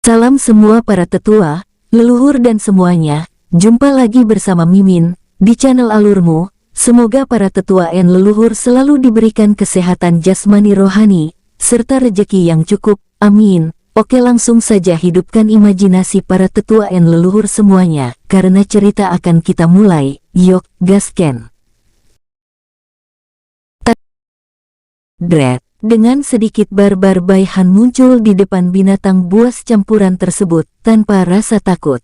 Salam semua para tetua, leluhur dan semuanya, jumpa lagi bersama Mimin, di channel Alurmu. Semoga para tetua dan leluhur selalu diberikan kesehatan jasmani rohani, serta rejeki yang cukup, amin. Oke, langsung saja hidupkan imajinasi para tetua dan leluhur semuanya, karena cerita akan kita mulai, yuk, gasken. Dret. Dengan sedikit barbar Baihan muncul di depan binatang buas campuran tersebut, tanpa rasa takut.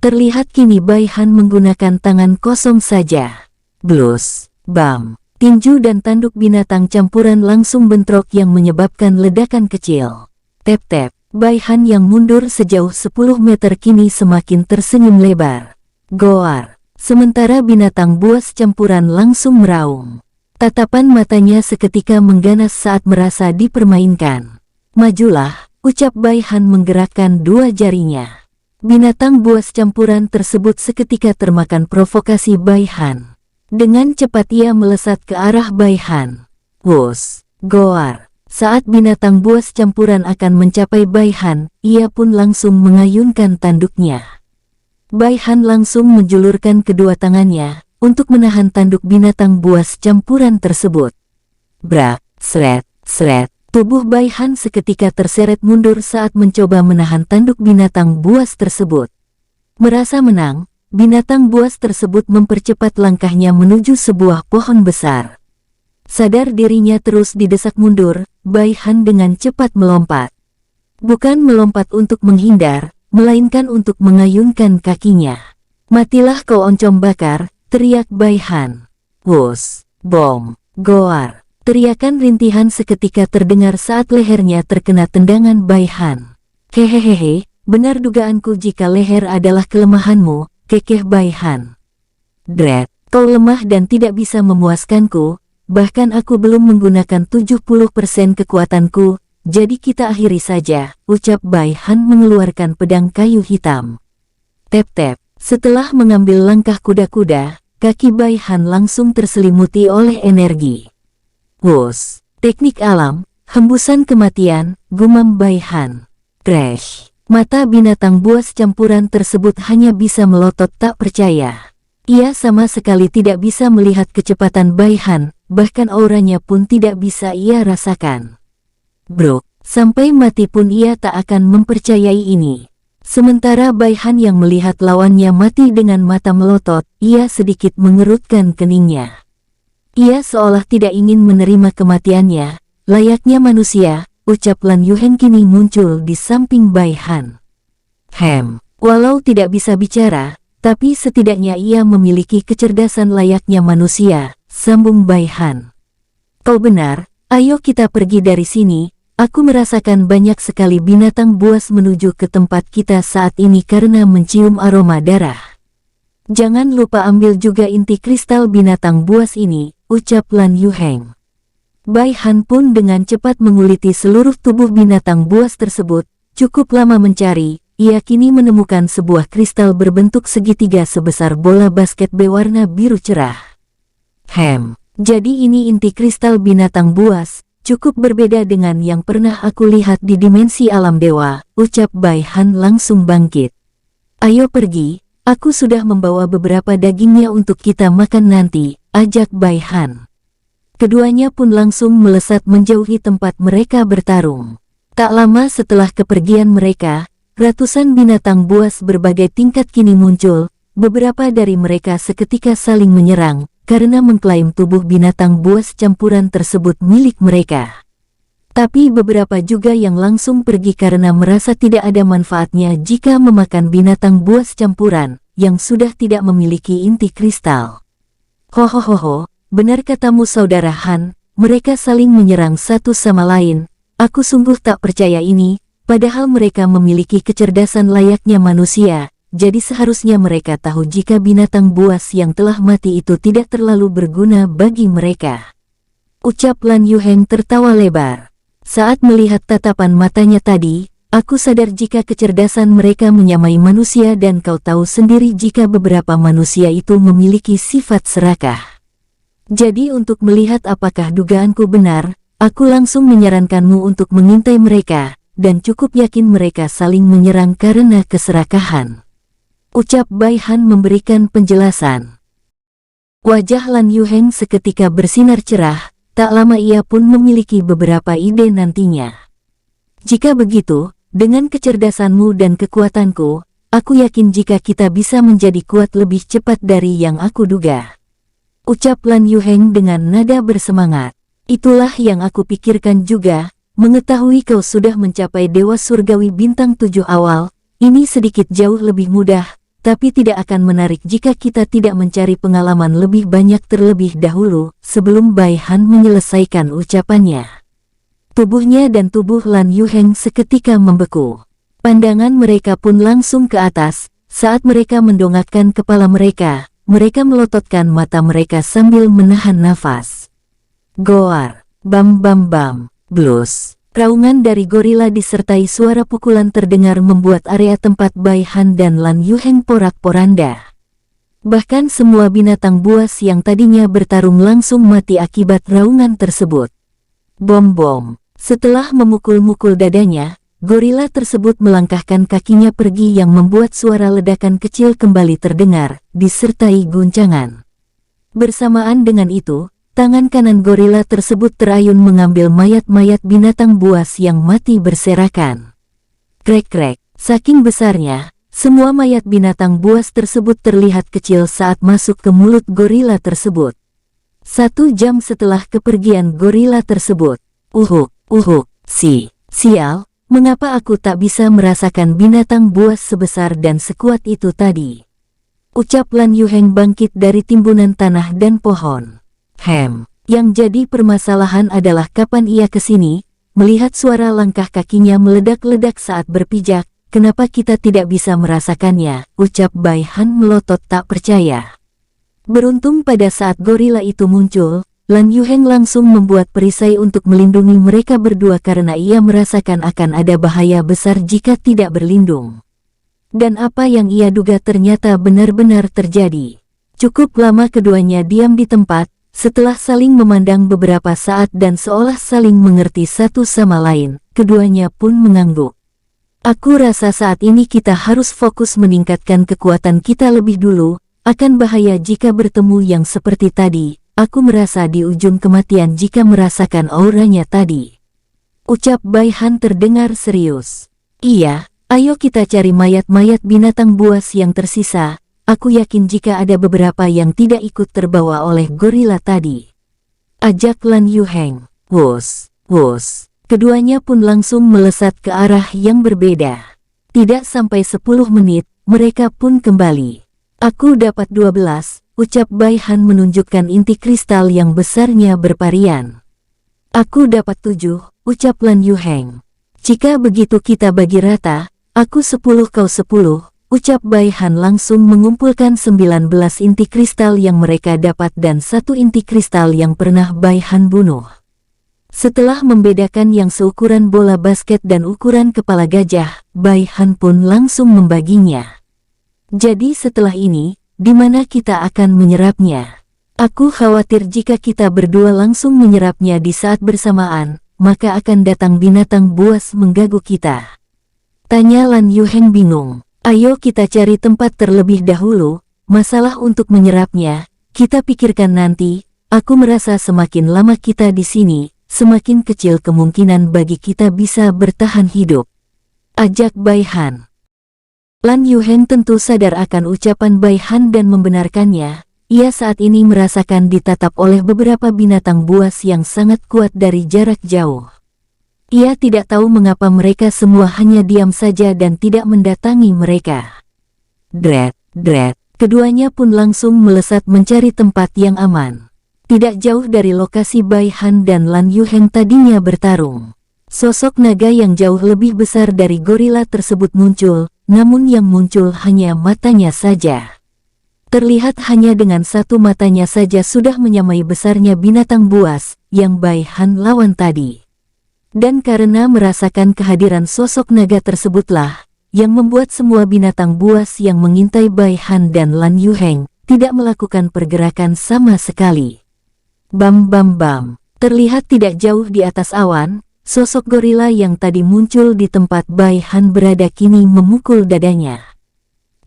Terlihat kini Baihan menggunakan tangan kosong saja. Blus, bam, tinju dan tanduk binatang campuran langsung bentrok yang menyebabkan ledakan kecil. Tep-tep, Baihan yang mundur sejauh 10 meter kini semakin tersenyum lebar. Goar, sementara binatang buas campuran langsung meraung. Tatapan matanya seketika mengganas saat merasa dipermainkan. Majulah, ucap Baihan menggerakkan dua jarinya. Binatang buas campuran tersebut seketika termakan provokasi Baihan. Dengan cepat ia melesat ke arah Baihan. Wus, goar. Saat binatang buas campuran akan mencapai Baihan, ia pun langsung mengayunkan tanduknya. Baihan langsung menjulurkan kedua tangannya untuk menahan tanduk binatang buas campuran tersebut. Brak, sret, sret. Tubuh Baihan seketika terseret mundur saat mencoba menahan tanduk binatang buas tersebut. Merasa menang, binatang buas tersebut mempercepat langkahnya menuju sebuah pohon besar. Sadar dirinya terus didesak mundur, Baihan dengan cepat melompat. Bukan melompat untuk menghindar, melainkan untuk mengayunkan kakinya. Matilah kau oncom bakar, teriak Baihan. Wus, bom, goar. Teriakan rintihan seketika terdengar saat lehernya terkena tendangan Baihan. Hehehehe, benar dugaanku jika leher adalah kelemahanmu, kekeh Baihan. Dret, kau lemah dan tidak bisa memuaskanku, bahkan aku belum menggunakan 70% kekuatanku, jadi kita akhiri saja, ucap Baihan mengeluarkan pedang kayu hitam. Tep-tep, setelah mengambil langkah kuda-kuda, kaki Baihan langsung terselimuti oleh energi. Wus, teknik alam, hembusan kematian, gumam Baihan. Crash, mata binatang buas campuran tersebut hanya bisa melotot tak percaya. Ia sama sekali tidak bisa melihat kecepatan Baihan, bahkan auranya pun tidak bisa ia rasakan. Brok, sampai mati pun ia tak akan mempercayai ini. Sementara Baihan yang melihat lawannya mati dengan mata melotot, ia sedikit mengerutkan keningnya. Ia seolah tidak ingin menerima kematiannya, layaknya manusia, ucap Lan Yuhen kini muncul di samping Baihan. Walau tidak bisa bicara, tapi setidaknya ia memiliki kecerdasan layaknya manusia, sambung Baihan. Kau benar, ayo kita pergi dari sini. Aku merasakan banyak sekali binatang buas menuju ke tempat kita saat ini karena mencium aroma darah. Jangan lupa ambil juga inti kristal binatang buas ini, ucap Lan Yuheng. Baihan pun dengan cepat menguliti seluruh tubuh binatang buas tersebut, cukup lama mencari, ia kini menemukan sebuah kristal berbentuk segitiga sebesar bola basket berwarna biru cerah. Jadi ini inti kristal binatang buas. Cukup berbeda dengan yang pernah aku lihat di dimensi alam dewa, ucap Baihan langsung bangkit. Ayo pergi, aku sudah membawa beberapa dagingnya untuk kita makan nanti, ajak Baihan. Keduanya pun langsung melesat menjauhi tempat mereka bertarung. Tak lama setelah kepergian mereka, ratusan binatang buas berbagai tingkat kini muncul, beberapa dari mereka seketika saling menyerang, karena mengklaim tubuh binatang buas campuran tersebut milik mereka. Tapi beberapa juga yang langsung pergi karena merasa tidak ada manfaatnya jika memakan binatang buas campuran, yang sudah tidak memiliki inti kristal. Hohohoho, benar katamu saudara Han, mereka saling menyerang satu sama lain, aku sungguh tak percaya ini, padahal mereka memiliki kecerdasan layaknya manusia. Jadi seharusnya mereka tahu jika binatang buas yang telah mati itu tidak terlalu berguna bagi mereka. Ucap Lan Yuheng tertawa lebar. Saat melihat tatapan matanya tadi, aku sadar jika kecerdasan mereka menyamai manusia dan kau tahu sendiri jika beberapa manusia itu memiliki sifat serakah. Jadi untuk melihat apakah dugaanku benar, aku langsung menyarankanmu untuk mengintai mereka, dan cukup yakin mereka saling menyerang karena keserakahan. Ucap Bai Han memberikan penjelasan. Wajah Lan Yuheng seketika bersinar cerah, tak lama ia pun memiliki beberapa ide nantinya. Jika begitu, dengan kecerdasanmu dan kekuatanku, aku yakin jika kita bisa menjadi kuat lebih cepat dari yang aku duga. Ucap Lan Yuheng dengan nada bersemangat. Itulah yang aku pikirkan juga, mengetahui kau sudah mencapai Dewa Surgawi bintang 7 awal, ini sedikit jauh lebih mudah, tapi tidak akan menarik jika kita tidak mencari pengalaman lebih banyak terlebih dahulu. Sebelum Bai Han menyelesaikan ucapannya, tubuhnya dan tubuh Lan Yuheng seketika membeku. Pandangan mereka pun langsung ke atas. Saat mereka mendongakkan kepala mereka melototkan mata mereka sambil menahan nafas. Goar, bam bam bam, blus. Raungan dari gorila disertai suara pukulan terdengar membuat area tempat Bai Han dan Lan Yuheng porak-poranda. Bahkan semua binatang buas yang tadinya bertarung langsung mati akibat raungan tersebut. Bom-bom. Setelah memukul-mukul dadanya, gorila tersebut melangkahkan kakinya pergi yang membuat suara ledakan kecil kembali terdengar, disertai guncangan. Bersamaan dengan itu, tangan kanan gorila tersebut terayun mengambil mayat-mayat binatang buas yang mati berserakan. Krek-krek, saking besarnya, semua mayat binatang buas tersebut terlihat kecil saat masuk ke mulut gorila tersebut. 1 jam setelah kepergian gorila tersebut, uhuk, sial. Mengapa aku tak bisa merasakan binatang buas sebesar dan sekuat itu tadi? Ucap Lan Yuheng bangkit dari timbunan tanah dan pohon. Yang jadi permasalahan adalah kapan ia kesini, melihat suara langkah kakinya meledak-ledak saat berpijak, kenapa kita tidak bisa merasakannya? Ucap Bai Han melotot tak percaya. Beruntung pada saat gorila itu muncul, Lan Yuheng langsung membuat perisai untuk melindungi mereka berdua karena ia merasakan akan ada bahaya besar jika tidak berlindung. Dan apa yang ia duga ternyata benar-benar terjadi. Cukup lama keduanya diam di tempat, setelah saling memandang beberapa saat dan seolah saling mengerti satu sama lain, keduanya pun mengangguk. Aku rasa saat ini kita harus fokus meningkatkan kekuatan kita lebih dulu, akan bahaya jika bertemu yang seperti tadi. Aku merasa di ujung kematian jika merasakan auranya tadi. Ucap Bai Han terdengar serius. Iya, ayo kita cari mayat-mayat binatang buas yang tersisa. Aku yakin jika ada beberapa yang tidak ikut terbawa oleh gorila tadi. Ajak Lan Yuheng. Wus. Keduanya pun langsung melesat ke arah yang berbeda. Tidak sampai 10 menit, mereka pun kembali. Aku dapat 12. Ucap Bai Han menunjukkan inti kristal yang besarnya berparian. Aku dapat 7, ucap Lan Yuheng. Jika begitu kita bagi rata, aku 10 kau 10, ucap Bai Han langsung mengumpulkan 19 inti kristal yang mereka dapat dan 1 inti kristal yang pernah Bai Han bunuh. Setelah membedakan yang seukuran bola basket dan ukuran kepala gajah, Bai Han pun langsung membaginya. Jadi setelah ini, di mana kita akan menyerapnya? Aku khawatir jika kita berdua langsung menyerapnya di saat bersamaan, maka akan datang binatang buas mengganggu kita. Tanya Lan Yuheng bingung. Ayo kita cari tempat terlebih dahulu, masalah untuk menyerapnya, kita pikirkan nanti. Aku merasa semakin lama kita di sini, semakin kecil kemungkinan bagi kita bisa bertahan hidup. Ajak Bai Han. Lan Yuheng tentu sadar akan ucapan Bai Han dan membenarkannya. Ia saat ini merasakan ditatap oleh beberapa binatang buas yang sangat kuat dari jarak jauh. Ia tidak tahu mengapa mereka semua hanya diam saja dan tidak mendatangi mereka. Dret. Keduanya pun langsung melesat mencari tempat yang aman. Tidak jauh dari lokasi Bai Han dan Lan Yuheng tadinya bertarung. Sosok naga yang jauh lebih besar dari gorila tersebut muncul. Namun yang muncul hanya matanya saja. Terlihat hanya dengan 1 matanya saja sudah menyamai besarnya binatang buas yang Bai Han lawan tadi. Dan karena merasakan kehadiran sosok naga tersebutlah, yang membuat semua binatang buas yang mengintai Bai Han dan Lan Yuheng tidak melakukan pergerakan sama sekali. Bam. Terlihat tidak jauh di atas awan, sosok gorila yang tadi muncul di tempat Bai Han berada kini memukul dadanya.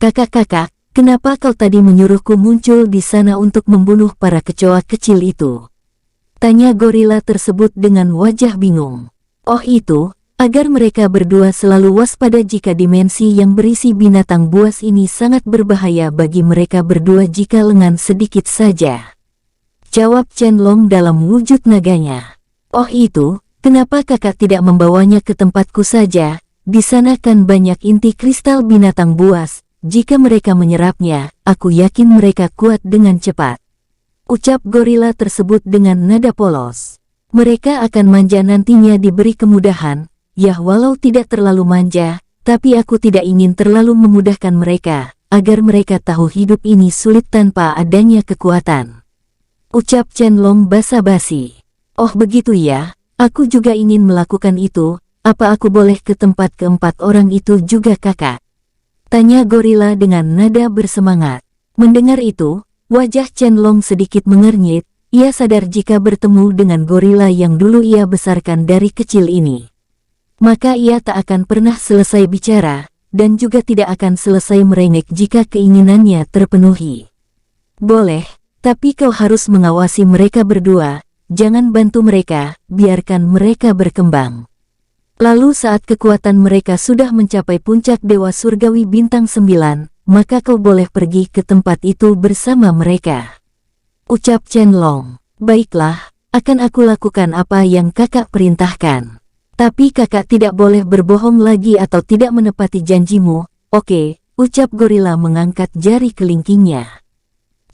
Kakak-kakak, kenapa kau tadi menyuruhku muncul di sana untuk membunuh para kecoa kecil itu? Tanya gorila tersebut dengan wajah bingung. Oh itu, agar mereka berdua selalu waspada jika dimensi yang berisi binatang buas ini sangat berbahaya bagi mereka berdua jika lengan sedikit saja. Jawab Chen Long dalam wujud naganya. Oh itu, kenapa kakak tidak membawanya ke tempatku saja? Di sana kan banyak inti kristal binatang buas, jika mereka menyerapnya, aku yakin mereka kuat dengan cepat. Ucap gorila tersebut dengan nada polos. Mereka akan manja nantinya diberi kemudahan. Ya walau tidak terlalu manja, tapi aku tidak ingin terlalu memudahkan mereka, agar mereka tahu hidup ini sulit tanpa adanya kekuatan. Ucap Chen Long basa-basi. Oh begitu ya, aku juga ingin melakukan itu, apa aku boleh ke tempat keempat orang itu juga kakak? Tanya gorila dengan nada bersemangat. Mendengar itu, wajah Chen Long sedikit mengernyit, ia sadar jika bertemu dengan gorila yang dulu ia besarkan dari kecil ini. Maka ia tak akan pernah selesai bicara, dan juga tidak akan selesai merengek jika keinginannya terpenuhi. Boleh, tapi kau harus mengawasi mereka berdua, jangan bantu mereka, biarkan mereka berkembang. Lalu saat kekuatan mereka sudah mencapai puncak Dewa Surgawi Bintang 9, maka kau boleh pergi ke tempat itu bersama mereka. Ucap Chen Long. Baiklah, akan aku lakukan apa yang kakak perintahkan. Tapi kakak tidak boleh berbohong lagi atau tidak menepati janjimu, oke, ucap gorila mengangkat jari kelingkingnya.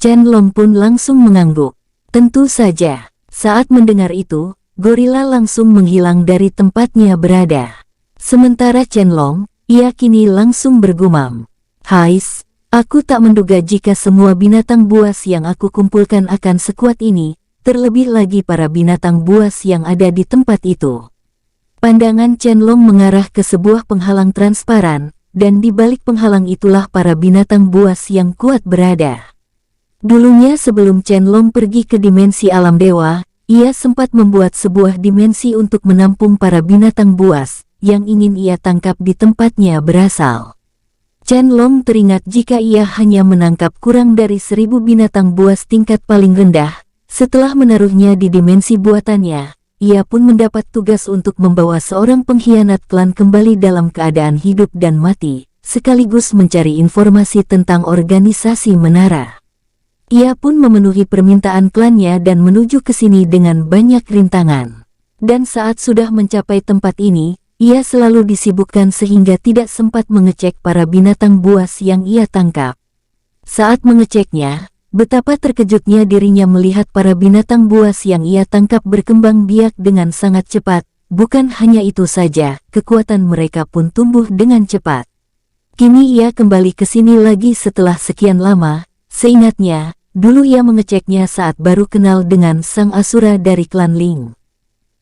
Chen Long pun langsung mengangguk. Tentu saja, saat mendengar itu, gorila langsung menghilang dari tempatnya berada. Sementara Chen Long, ia kini langsung bergumam. Hais, aku tak menduga jika semua binatang buas yang aku kumpulkan akan sekuat ini, terlebih lagi para binatang buas yang ada di tempat itu. Pandangan Chen Long mengarah ke sebuah penghalang transparan, dan di balik penghalang itulah para binatang buas yang kuat berada. Dulunya sebelum Chen Long pergi ke dimensi alam dewa, ia sempat membuat sebuah dimensi untuk menampung para binatang buas, yang ingin ia tangkap di tempatnya berasal. Chen Long teringat jika ia hanya menangkap kurang dari 1000 binatang buas tingkat paling rendah, setelah menaruhnya di dimensi buatannya. Ia pun mendapat tugas untuk membawa seorang pengkhianat klan kembali dalam keadaan hidup dan mati, sekaligus mencari informasi tentang organisasi menara. Ia pun memenuhi permintaan klannya dan menuju ke sini dengan banyak rintangan. Dan saat sudah mencapai tempat ini, ia selalu disibukkan sehingga tidak sempat mengecek para binatang buas yang ia tangkap. Saat mengeceknya, betapa terkejutnya dirinya melihat para binatang buas yang ia tangkap berkembang biak dengan sangat cepat. Bukan hanya itu saja, kekuatan mereka pun tumbuh dengan cepat. Kini ia kembali ke sini lagi setelah sekian lama. Seingatnya, dulu ia mengeceknya saat baru kenal dengan sang Asura dari klan Ling.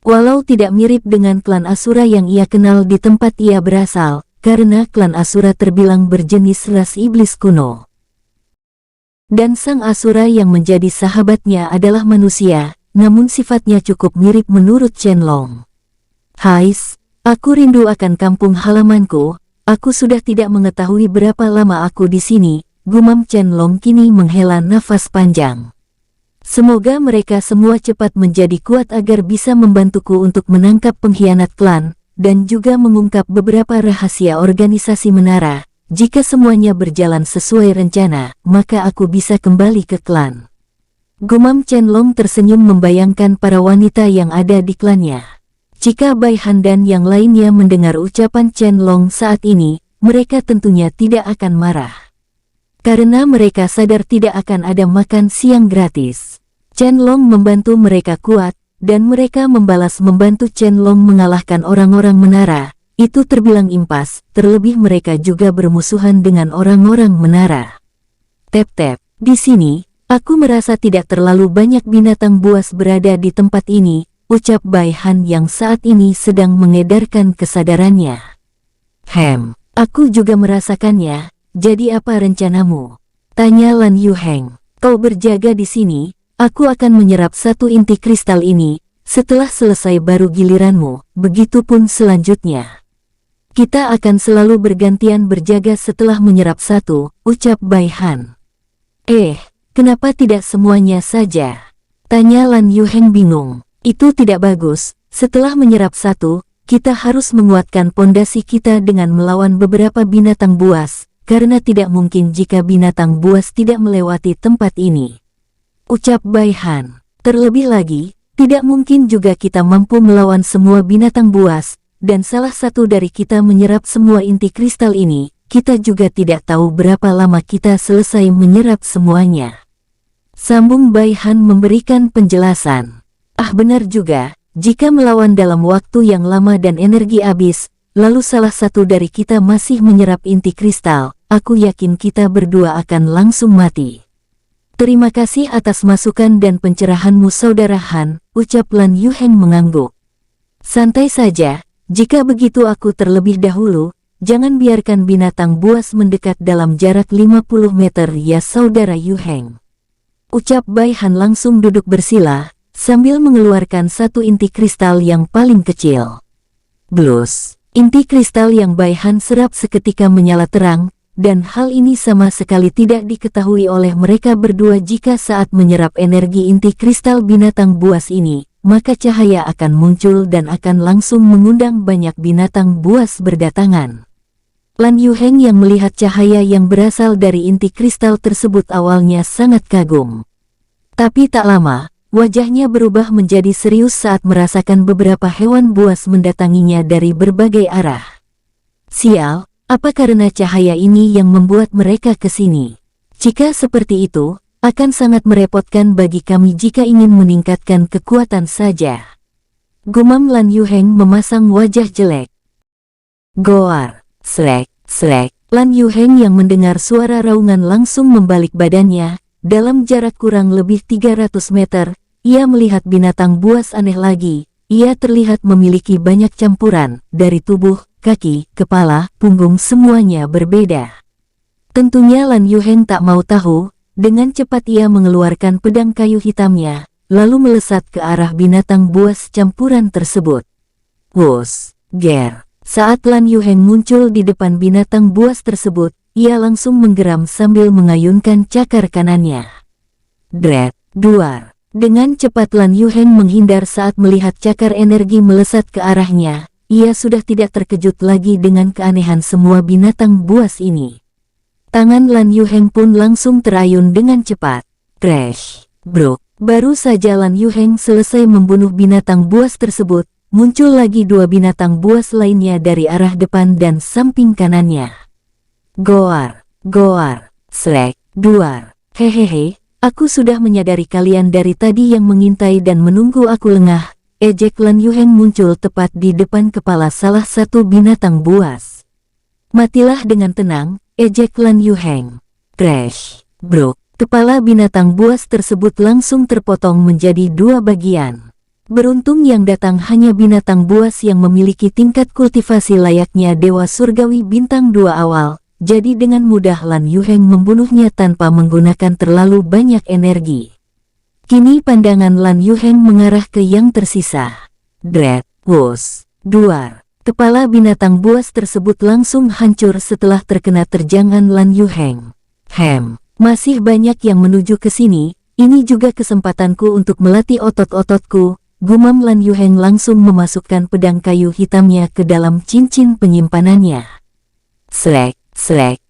Walau tidak mirip dengan klan Asura yang ia kenal di tempat ia berasal, karena klan Asura terbilang berjenis ras iblis kuno. Dan sang Asura yang menjadi sahabatnya adalah manusia, namun sifatnya cukup mirip menurut Chen Long. Hais, aku rindu akan kampung halamanku, aku sudah tidak mengetahui berapa lama aku di sini, gumam Chen Long kini menghela nafas panjang. Semoga mereka semua cepat menjadi kuat agar bisa membantuku untuk menangkap pengkhianat klan, dan juga mengungkap beberapa rahasia organisasi menara. Jika semuanya berjalan sesuai rencana, maka aku bisa kembali ke klan. Gumam Chen Long tersenyum membayangkan para wanita yang ada di klannya. Jika Bai Han dan yang lainnya mendengar ucapan Chen Long saat ini, mereka tentunya tidak akan marah. Karena mereka sadar tidak akan ada makan siang gratis. Chen Long membantu mereka kuat, dan mereka membalas membantu Chen Long mengalahkan orang-orang menara. Itu terbilang impas, terlebih mereka juga bermusuhan dengan orang-orang menara. Tep-tep, di sini, aku merasa tidak terlalu banyak binatang buas berada di tempat ini, ucap Bai Han yang saat ini sedang mengedarkan kesadarannya. Aku juga merasakannya, jadi apa rencanamu? Tanya Lan Yu Heng. Kau berjaga di sini, aku akan menyerap satu inti kristal ini, setelah selesai baru giliranmu, begitupun selanjutnya. Kita akan selalu bergantian berjaga setelah menyerap satu, ucap Bai Han. Kenapa tidak semuanya saja? Tanya Lan Yuheng bingung. Itu tidak bagus, setelah menyerap satu, kita harus menguatkan pondasi kita dengan melawan beberapa binatang buas, karena tidak mungkin jika binatang buas tidak melewati tempat ini. Ucap Bai Han. Terlebih lagi, tidak mungkin juga kita mampu melawan semua binatang buas, dan salah satu dari kita menyerap semua inti kristal ini, kita juga tidak tahu berapa lama kita selesai menyerap semuanya. Sambung Bai Han memberikan penjelasan. Benar juga, jika melawan dalam waktu yang lama dan energi habis, lalu salah satu dari kita masih menyerap inti kristal, aku yakin kita berdua akan langsung mati. Terima kasih atas masukan dan pencerahanmu Saudara Han, ucap Lan Yuheng mengangguk. Santai saja, jika begitu aku terlebih dahulu, jangan biarkan binatang buas mendekat dalam jarak 50 meter ya Saudara Yuheng. Ucap Bai Han langsung duduk bersila, sambil mengeluarkan satu inti kristal yang paling kecil. Blus, inti kristal yang Bai Han serap seketika menyala terang, dan hal ini sama sekali tidak diketahui oleh mereka berdua jika saat menyerap energi inti kristal binatang buas ini, maka cahaya akan muncul dan akan langsung mengundang banyak binatang buas berdatangan. Lan Yuheng yang melihat cahaya yang berasal dari inti kristal tersebut awalnya sangat kagum. Tapi tak lama, wajahnya berubah menjadi serius saat merasakan beberapa hewan buas mendatanginya dari berbagai arah. Sial, apa karena cahaya ini yang membuat mereka ke sini? Jika seperti itu, akan sangat merepotkan bagi kami jika ingin meningkatkan kekuatan saja. Gumam Lan Yuheng memasang wajah jelek. Goar. Slek. Lan Yuheng yang mendengar suara raungan langsung membalik badannya. Dalam jarak kurang lebih 300 meter, ia melihat binatang buas aneh lagi. Ia terlihat memiliki banyak campuran, dari tubuh, kaki, kepala, punggung semuanya berbeda. Tentunya Lan Yuheng tak mau tahu, dengan cepat ia mengeluarkan pedang kayu hitamnya, lalu melesat ke arah binatang buas campuran tersebut. Wus, ger. Saat Lan Yuheng muncul di depan binatang buas tersebut, ia langsung menggeram sambil mengayunkan cakar kanannya. Dret, duar. Dengan cepat Lan Yuheng menghindar saat melihat cakar energi melesat ke arahnya. Ia sudah tidak terkejut lagi dengan keanehan semua binatang buas ini. Tangan Lan Yuheng pun langsung terayun dengan cepat. Crash, brok. Baru saja Lan Yuheng selesai membunuh binatang buas tersebut, muncul lagi dua binatang buas lainnya dari arah depan dan samping kanannya. Goar, slek, duar. Hehehe, aku sudah menyadari kalian dari tadi yang mengintai dan menunggu aku lengah. Ejek Lan Yuheng muncul tepat di depan kepala salah satu binatang buas. Matilah dengan tenang, ejek Lan Yuheng. Crash, brok. Kepala binatang buas tersebut langsung terpotong menjadi dua bagian. Beruntung yang datang hanya binatang buas yang memiliki tingkat kultivasi layaknya Dewa Surgawi bintang 2 awal, jadi dengan mudah Lan Yuheng membunuhnya tanpa menggunakan terlalu banyak energi. Kini pandangan Lan Yuheng mengarah ke yang tersisa. Dret, wus, duar. Kepala binatang buas tersebut langsung hancur setelah terkena terjangan Lan Yuheng. Masih banyak yang menuju ke sini, ini juga kesempatanku untuk melatih otot-ototku. Gumam Lan Yuheng langsung memasukkan pedang kayu hitamnya ke dalam cincin penyimpanannya. Slek.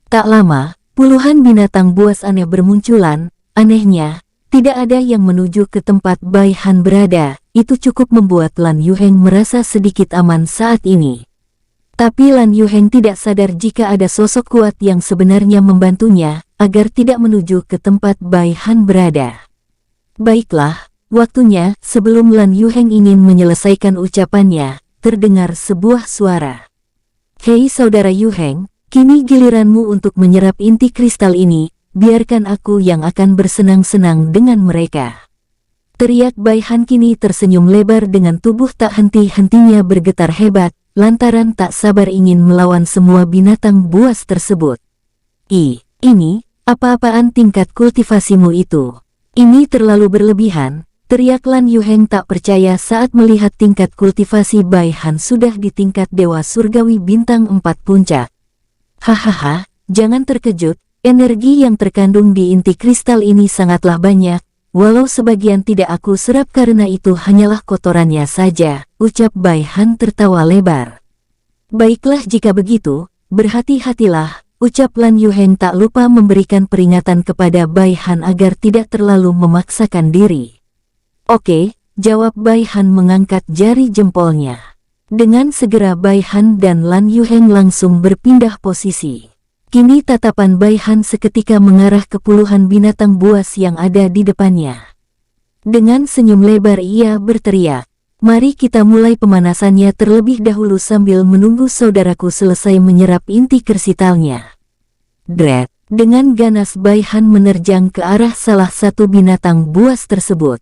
Tak lama, puluhan binatang buas aneh bermunculan. Anehnya, tidak ada yang menuju ke tempat Bai Han berada. Itu cukup membuat Lan Yuheng merasa sedikit aman saat ini. Tapi Lan Yuheng tidak sadar jika ada sosok kuat yang sebenarnya membantunya agar tidak menuju ke tempat Bai Han berada. Baiklah. Waktunya, sebelum Lan Yuheng ingin menyelesaikan ucapannya, terdengar sebuah suara. Hei Saudara Yuheng, kini giliranmu untuk menyerap inti kristal ini, biarkan aku yang akan bersenang-senang dengan mereka. Teriak Bai Han kini tersenyum lebar dengan tubuh tak henti-hentinya bergetar hebat, lantaran tak sabar ingin melawan semua binatang buas tersebut. Ini, apa-apaan tingkat kultivasimu itu? Ini terlalu berlebihan. teriak Lan Yuheng tak percaya saat melihat tingkat kultivasi Bai Han sudah di tingkat Dewa Surgawi Bintang 4 Puncak. Hahaha, jangan terkejut, energi yang terkandung di inti kristal ini sangatlah banyak, walau sebagian tidak aku serap karena itu hanyalah kotorannya saja, ucap Bai Han tertawa lebar. Baiklah jika begitu, berhati-hatilah, ucap Lan Yuheng tak lupa memberikan peringatan kepada Bai Han agar tidak terlalu memaksakan diri. Oke, jawab Bai Han mengangkat jari jempolnya. Dengan segera Bai Han dan Lan Yuheng langsung berpindah posisi. Kini tatapan Bai Han seketika mengarah ke puluhan binatang buas yang ada di depannya. Dengan senyum lebar ia berteriak, "Mari kita mulai pemanasannya terlebih dahulu sambil menunggu saudaraku selesai menyerap inti krisitalnya." Dret, dengan ganas Bai Han menerjang ke arah salah satu binatang buas tersebut.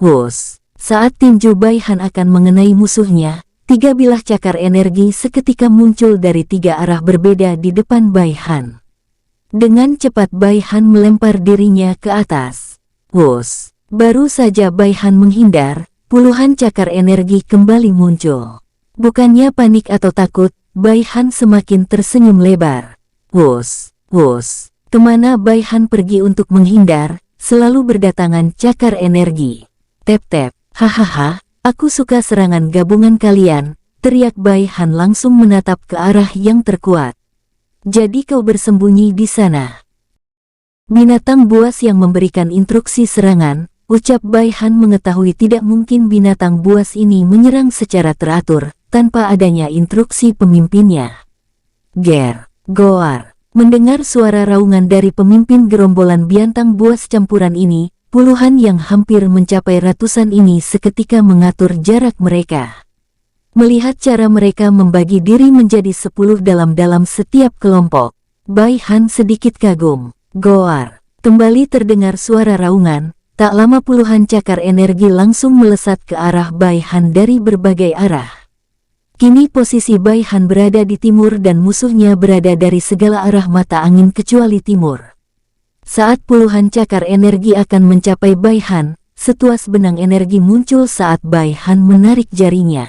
Wus, saat tinju Bai Han akan mengenai musuhnya, 3 bilah cakar energi seketika muncul dari 3 arah berbeda di depan Bai Han. Dengan cepat Bai Han melempar dirinya ke atas. Wus, baru saja Bai Han menghindar, puluhan cakar energi kembali muncul. Bukannya panik atau takut, Bai Han semakin tersenyum lebar. Wus, wus, kemana Bai Han pergi untuk menghindar, selalu berdatangan cakar energi. Tep-tep, hahaha, aku suka serangan gabungan kalian, teriak Bai Han langsung menatap ke arah yang terkuat. Jadi kau bersembunyi di sana. Binatang buas yang memberikan instruksi serangan, ucap Bai Han mengetahui tidak mungkin binatang buas ini menyerang secara teratur, tanpa adanya instruksi pemimpinnya. Ger, goar, mendengar suara raungan dari pemimpin gerombolan binatang buas campuran ini, puluhan yang hampir mencapai ratusan ini seketika mengatur jarak mereka. Melihat cara mereka membagi diri menjadi 10 dalam setiap kelompok, Bai Han sedikit kagum. Goar, kembali terdengar suara raungan, tak lama puluhan cakar energi langsung melesat ke arah Bai Han dari berbagai arah. Kini posisi Bai Han berada di timur dan musuhnya berada dari segala arah mata angin kecuali timur. Saat puluhan cakar energi akan mencapai Bai Han, setuas benang energi muncul saat Bai Han menarik jarinya.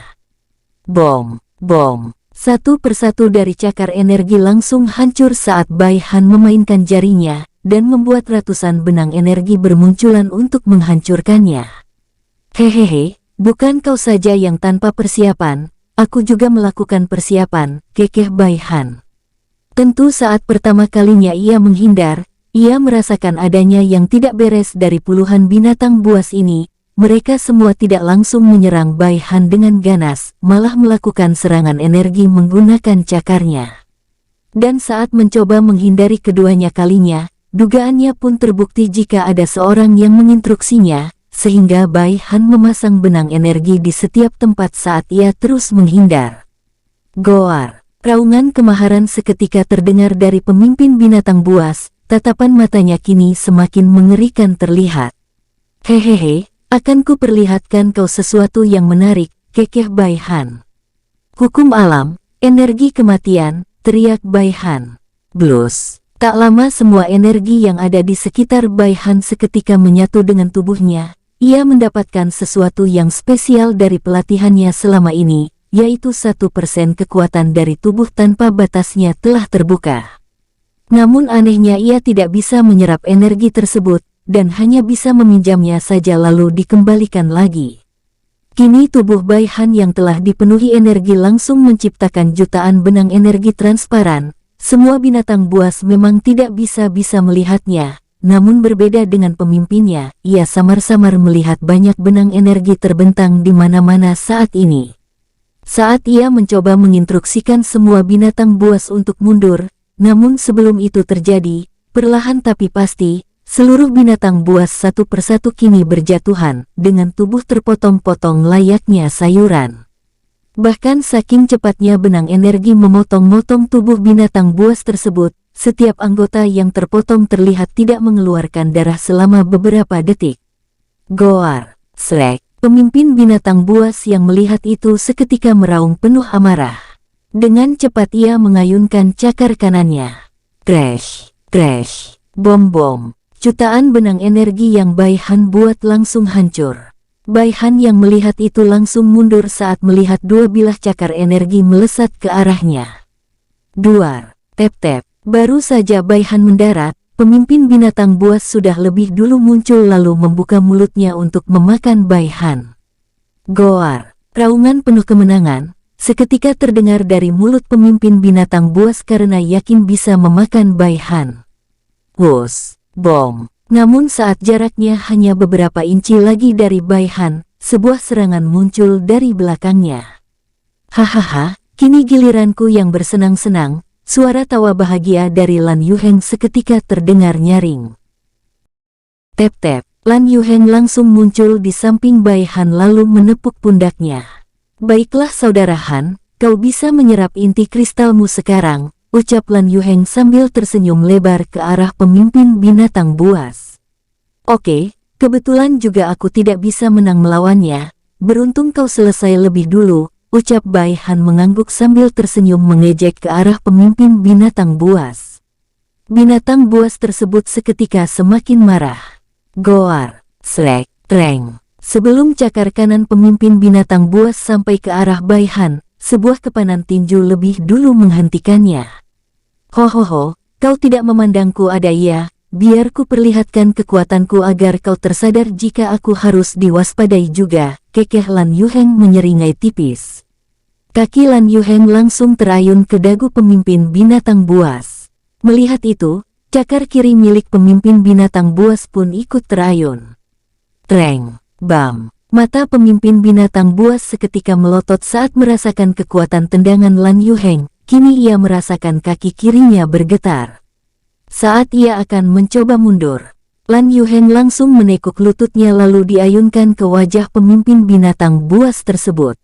Bom, bom, satu persatu dari cakar energi langsung hancur saat Bai Han memainkan jarinya, dan membuat ratusan benang energi bermunculan untuk menghancurkannya. Hehehe, bukan kau saja yang tanpa persiapan, aku juga melakukan persiapan, kekeh Bai Han. Tentu saat pertama kalinya ia menghindar, ia merasakan adanya yang tidak beres dari puluhan binatang buas ini. Mereka semua tidak langsung menyerang Bai Han dengan ganas, malah melakukan serangan energi menggunakan cakarnya. Dan saat mencoba menghindari keduanya kalinya, dugaannya pun terbukti jika ada seorang yang menginstruksinya, sehingga Bai Han memasang benang energi di setiap tempat saat ia terus menghindar. Goar, raungan kemaharan seketika terdengar dari pemimpin binatang buas. Tatapan matanya kini semakin mengerikan terlihat. Hehehe, akan ku perlihatkan kau sesuatu yang menarik, kekeh Bai Han. Hukum alam, energi kematian, teriak Bai Han. Blus, tak lama semua energi yang ada di sekitar Bai Han seketika menyatu dengan tubuhnya. Ia mendapatkan sesuatu yang spesial dari pelatihannya selama ini, yaitu 1% kekuatan dari tubuh tanpa batasnya telah terbuka. Namun anehnya ia tidak bisa menyerap energi tersebut, dan hanya bisa meminjamnya saja lalu dikembalikan lagi. Kini tubuh Bai Han yang telah dipenuhi energi langsung menciptakan jutaan benang energi transparan. Semua binatang buas memang tidak bisa melihatnya, namun berbeda dengan pemimpinnya, ia samar-samar melihat banyak benang energi terbentang di mana-mana saat ini. Saat ia mencoba menginstruksikan semua binatang buas untuk mundur, namun sebelum itu terjadi, perlahan tapi pasti, seluruh binatang buas satu persatu kini berjatuhan, dengan tubuh terpotong-potong layaknya sayuran. Bahkan saking cepatnya benang energi memotong-motong tubuh binatang buas tersebut, setiap anggota yang terpotong terlihat tidak mengeluarkan darah selama beberapa detik. Goar, Shrek, pemimpin binatang buas yang melihat itu seketika meraung penuh amarah. Dengan cepat ia mengayunkan cakar kanannya. Crash, crash, bom-bom, Jutaan benang energi yang Bai Han buat langsung hancur. Bai Han yang melihat itu langsung mundur saat melihat dua bilah cakar energi melesat ke arahnya. Duar, tep-tep. Baru saja Bai Han mendarat, pemimpin binatang buas sudah lebih dulu muncul lalu membuka mulutnya untuk memakan Bai Han. Goar, raungan penuh kemenangan, seketika terdengar dari mulut pemimpin binatang buas karena yakin bisa memakan Bai Han. Wus, bom. Namun saat jaraknya hanya beberapa inci lagi dari Bai Han, sebuah serangan muncul dari belakangnya. Hahaha, kini giliranku yang bersenang-senang. Suara tawa bahagia dari Lan Yuheng seketika terdengar nyaring. Tep-tep, Lan Yuheng langsung muncul di samping Bai Han lalu menepuk pundaknya. Baiklah saudara Han, kau bisa menyerap inti kristalmu sekarang, ucap Lan Yuheng sambil tersenyum lebar ke arah pemimpin binatang buas. Oke, kebetulan juga aku tidak bisa menang melawannya, beruntung kau selesai lebih dulu, ucap Bai Han mengangguk sambil tersenyum mengejek ke arah pemimpin binatang buas. Binatang buas tersebut seketika semakin marah. Goar, slek, treng. Sebelum cakar kanan pemimpin binatang buas sampai ke arah Bai Han, sebuah kepanan tinju lebih dulu menghentikannya. Hohoho, kau tidak memandangku ada ya, biar ku perlihatkan kekuatanku agar kau tersadar jika aku harus diwaspadai juga, kekeh Lan Yuheng menyeringai tipis. Kaki Lan Yuheng langsung terayun ke dagu pemimpin binatang buas. Melihat itu, cakar kiri milik pemimpin binatang buas pun ikut terayun. Treng, bam. Mata pemimpin binatang buas seketika melotot saat merasakan kekuatan tendangan Lan Yuheng. Kini ia merasakan kaki kirinya bergetar. Saat ia akan mencoba mundur, Lan Yuheng langsung menekuk lututnya lalu diayunkan ke wajah pemimpin binatang buas tersebut.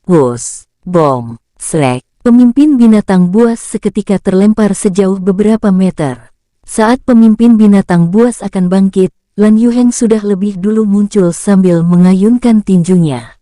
Wus, bom, slek. Pemimpin binatang buas seketika terlempar sejauh beberapa meter. Saat pemimpin binatang buas akan bangkit, Lan Yuheng sudah lebih dulu muncul sambil mengayunkan tinjunya.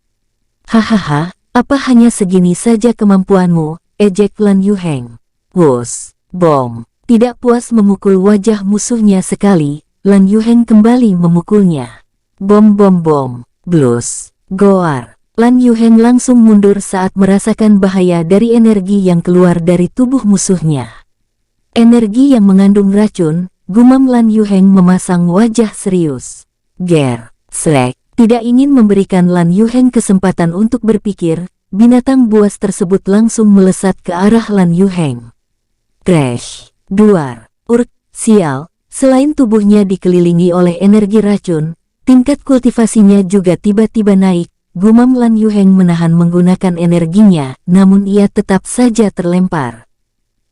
Hahaha, apa hanya segini saja kemampuanmu, ejek Lan Yuheng. Wus, bom. Tidak puas memukul wajah musuhnya sekali, Lan Yuheng kembali memukulnya. Bom bom bom, blus, goar. Lan Yuheng langsung mundur saat merasakan bahaya dari energi yang keluar dari tubuh musuhnya. Energi yang mengandung racun, gumam Lan Yuheng memasang wajah serius. Ger, slek, tidak ingin memberikan Lan Yuheng kesempatan untuk berpikir, binatang buas tersebut langsung melesat ke arah Lan Yuheng. Crash, duar, urk, sial, selain tubuhnya dikelilingi oleh energi racun, tingkat kultivasinya juga tiba-tiba naik. Gumam Lan Yuheng menahan menggunakan energinya, namun ia tetap saja terlempar.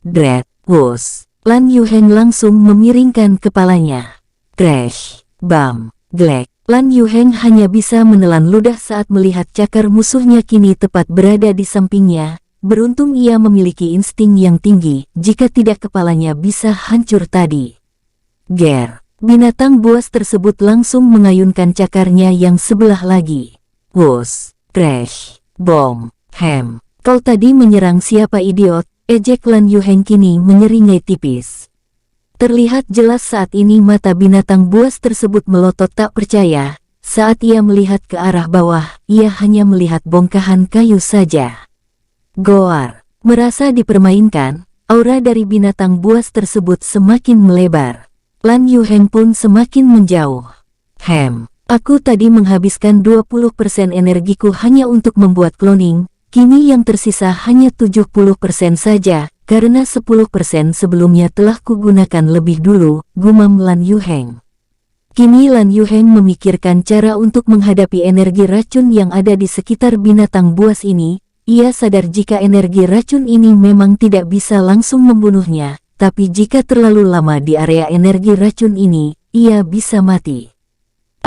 Dret, wus. Lan Yuheng langsung memiringkan kepalanya. Crash, bam, glek. Lan Yuheng hanya bisa menelan ludah saat melihat cakar musuhnya kini tepat berada di sampingnya. Beruntung ia memiliki insting yang tinggi, jika tidak kepalanya bisa hancur tadi. Ger, binatang buas tersebut langsung mengayunkan cakarnya yang sebelah lagi. Wus, crash, bom, hem. Kau tadi menyerang siapa idiot, ejek Lan Yuheng kini menyeringai tipis. Terlihat jelas saat ini mata binatang buas tersebut melotot tak percaya. Saat ia melihat ke arah bawah, ia hanya melihat bongkahan kayu saja. Goar, merasa dipermainkan, aura dari binatang buas tersebut semakin melebar. Lan Yuheng pun semakin menjauh. Hem. Aku tadi menghabiskan 20% energiku hanya untuk membuat cloning, kini yang tersisa hanya 70% saja, karena 10% sebelumnya telah kugunakan lebih dulu, gumam Lan Yuheng. Kini Lan Yuheng memikirkan cara untuk menghadapi energi racun yang ada di sekitar binatang buas ini. Ia sadar jika energi racun ini memang tidak bisa langsung membunuhnya, tapi jika terlalu lama di area energi racun ini, ia bisa mati.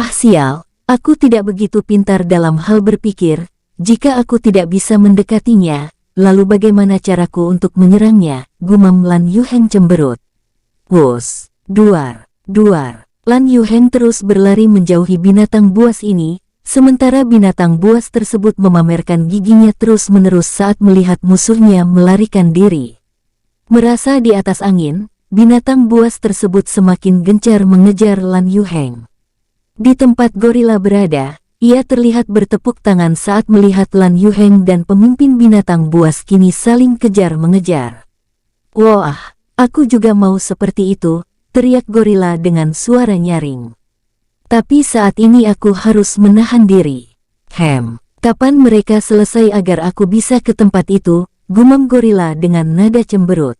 Ah sial, aku tidak begitu pintar dalam hal berpikir, jika aku tidak bisa mendekatinya, lalu bagaimana caraku untuk menyerangnya, gumam Lan Yuheng cemberut. Wus, duar, duar. Lan Yuheng terus berlari menjauhi binatang buas ini, sementara binatang buas tersebut memamerkan giginya terus-menerus saat melihat musuhnya melarikan diri. Merasa di atas angin, binatang buas tersebut semakin gencar mengejar Lan Yuheng. Di tempat gorila berada, ia terlihat bertepuk tangan saat melihat Lan Yuheng dan pemimpin binatang buas kini saling kejar-mengejar. "Wah, aku juga mau seperti itu," teriak gorila dengan suara nyaring. "Tapi saat ini aku harus menahan diri. Kapan mereka selesai agar aku bisa ke tempat itu?" gumam gorila dengan nada cemberut.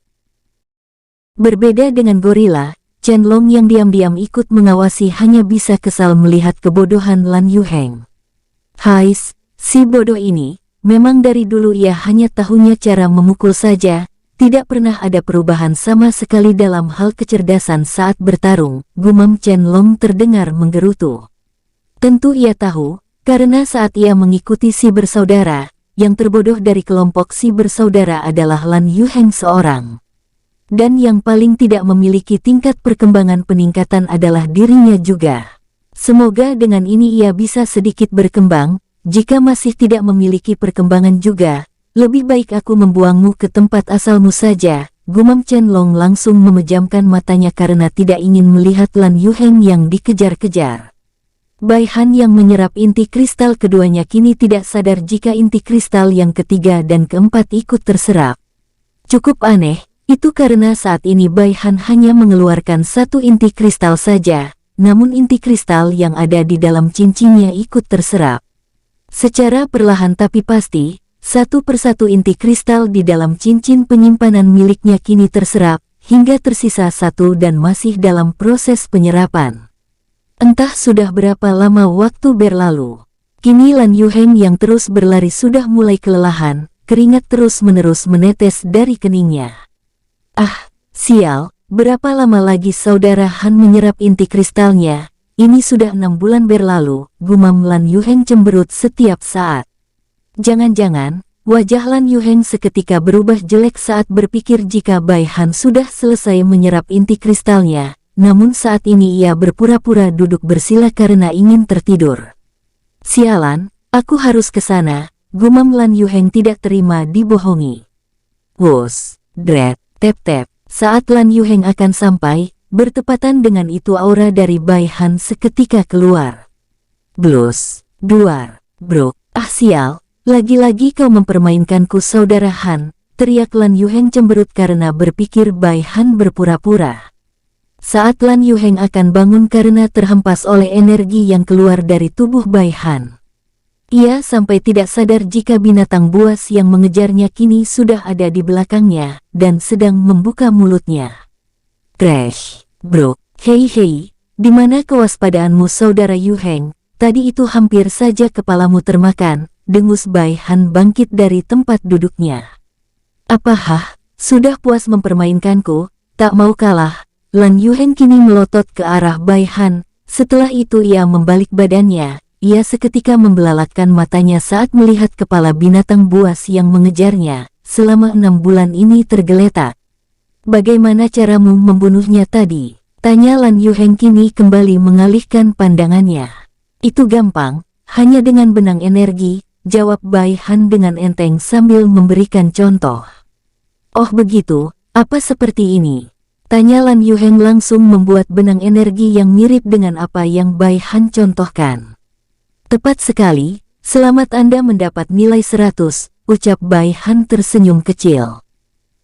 Berbeda dengan gorila, Chen-Long yang diam-diam ikut mengawasi hanya bisa kesal melihat kebodohan Lan Yuheng. "Hais, si bodoh ini, memang dari dulu ia hanya tahunya cara memukul saja, tidak pernah ada perubahan sama sekali dalam hal kecerdasan saat bertarung," gumam Chen-Long terdengar menggerutu. Tentu ia tahu, karena saat ia mengikuti si bersaudara, yang terbodoh dari kelompok si bersaudara adalah Lan Yuheng seorang. Dan yang paling tidak memiliki tingkat perkembangan peningkatan adalah dirinya juga. Semoga dengan ini ia bisa sedikit berkembang. Jika masih tidak memiliki perkembangan juga, lebih baik aku membuangmu ke tempat asalmu saja, gumam Chen-Long langsung memejamkan matanya karena tidak ingin melihat Lan Yuheng yang dikejar-kejar. Bai Han yang menyerap inti kristal keduanya kini tidak sadar jika inti kristal yang ketiga dan keempat ikut terserap. Cukup aneh. Itu karena saat ini Bai Han hanya mengeluarkan satu inti kristal saja, namun inti kristal yang ada di dalam cincinnya ikut terserap. Secara perlahan tapi pasti, satu persatu inti kristal di dalam cincin penyimpanan miliknya kini terserap, hingga tersisa satu dan masih dalam proses penyerapan. Entah sudah berapa lama waktu berlalu. Kini Lan Yuheng yang terus berlari sudah mulai kelelahan, keringat terus-menerus menetes dari keningnya. "Ah, sial, berapa lama lagi saudara Han menyerap inti kristalnya? Ini sudah 6 bulan berlalu," gumam Lan Yuheng cemberut setiap saat. Jangan-jangan, wajah Lan Yuheng seketika berubah jelek saat berpikir jika Bai Han sudah selesai menyerap inti kristalnya, namun saat ini ia berpura-pura duduk bersila karena ingin tertidur. "Sialan, aku harus ke sana," gumam Lan Yuheng tidak terima dibohongi. Wus, dret. Tep-tep, saat Lan Yuheng akan sampai, bertepatan dengan itu aura dari Bai Han seketika keluar. "Blus, duar, brok, ah sial, lagi-lagi kau mempermainkanku saudara Han," teriak Lan Yuheng cemberut karena berpikir Bai Han berpura-pura. Saat Lan Yuheng akan bangun karena terhempas oleh energi yang keluar dari tubuh Bai Han. Ia sampai tidak sadar jika binatang buas yang mengejarnya kini sudah ada di belakangnya, dan sedang membuka mulutnya. "Crash, bro, hei, di mana kewaspadaanmu saudara Yuheng? Tadi itu hampir saja kepalamu termakan," dengus Bai Han bangkit dari tempat duduknya. "Apahah, sudah puas mempermainkanku, tak mau kalah?" Lan Yuheng kini melotot ke arah Bai Han, setelah itu ia membalik badannya. Ia seketika membelalakkan matanya saat melihat kepala binatang buas yang mengejarnya, selama 6 bulan ini tergeletak. "Bagaimana caramu membunuhnya tadi?" tanya Lan Yuheng kini kembali mengalihkan pandangannya. "Itu gampang, hanya dengan benang energi," jawab Bai Han dengan enteng sambil memberikan contoh. "Oh begitu, apa seperti ini?" tanya Lan Yuheng langsung membuat benang energi yang mirip dengan apa yang Bai Han contohkan. "Tepat sekali, selamat Anda mendapat nilai 100, ucap Bai Han tersenyum kecil.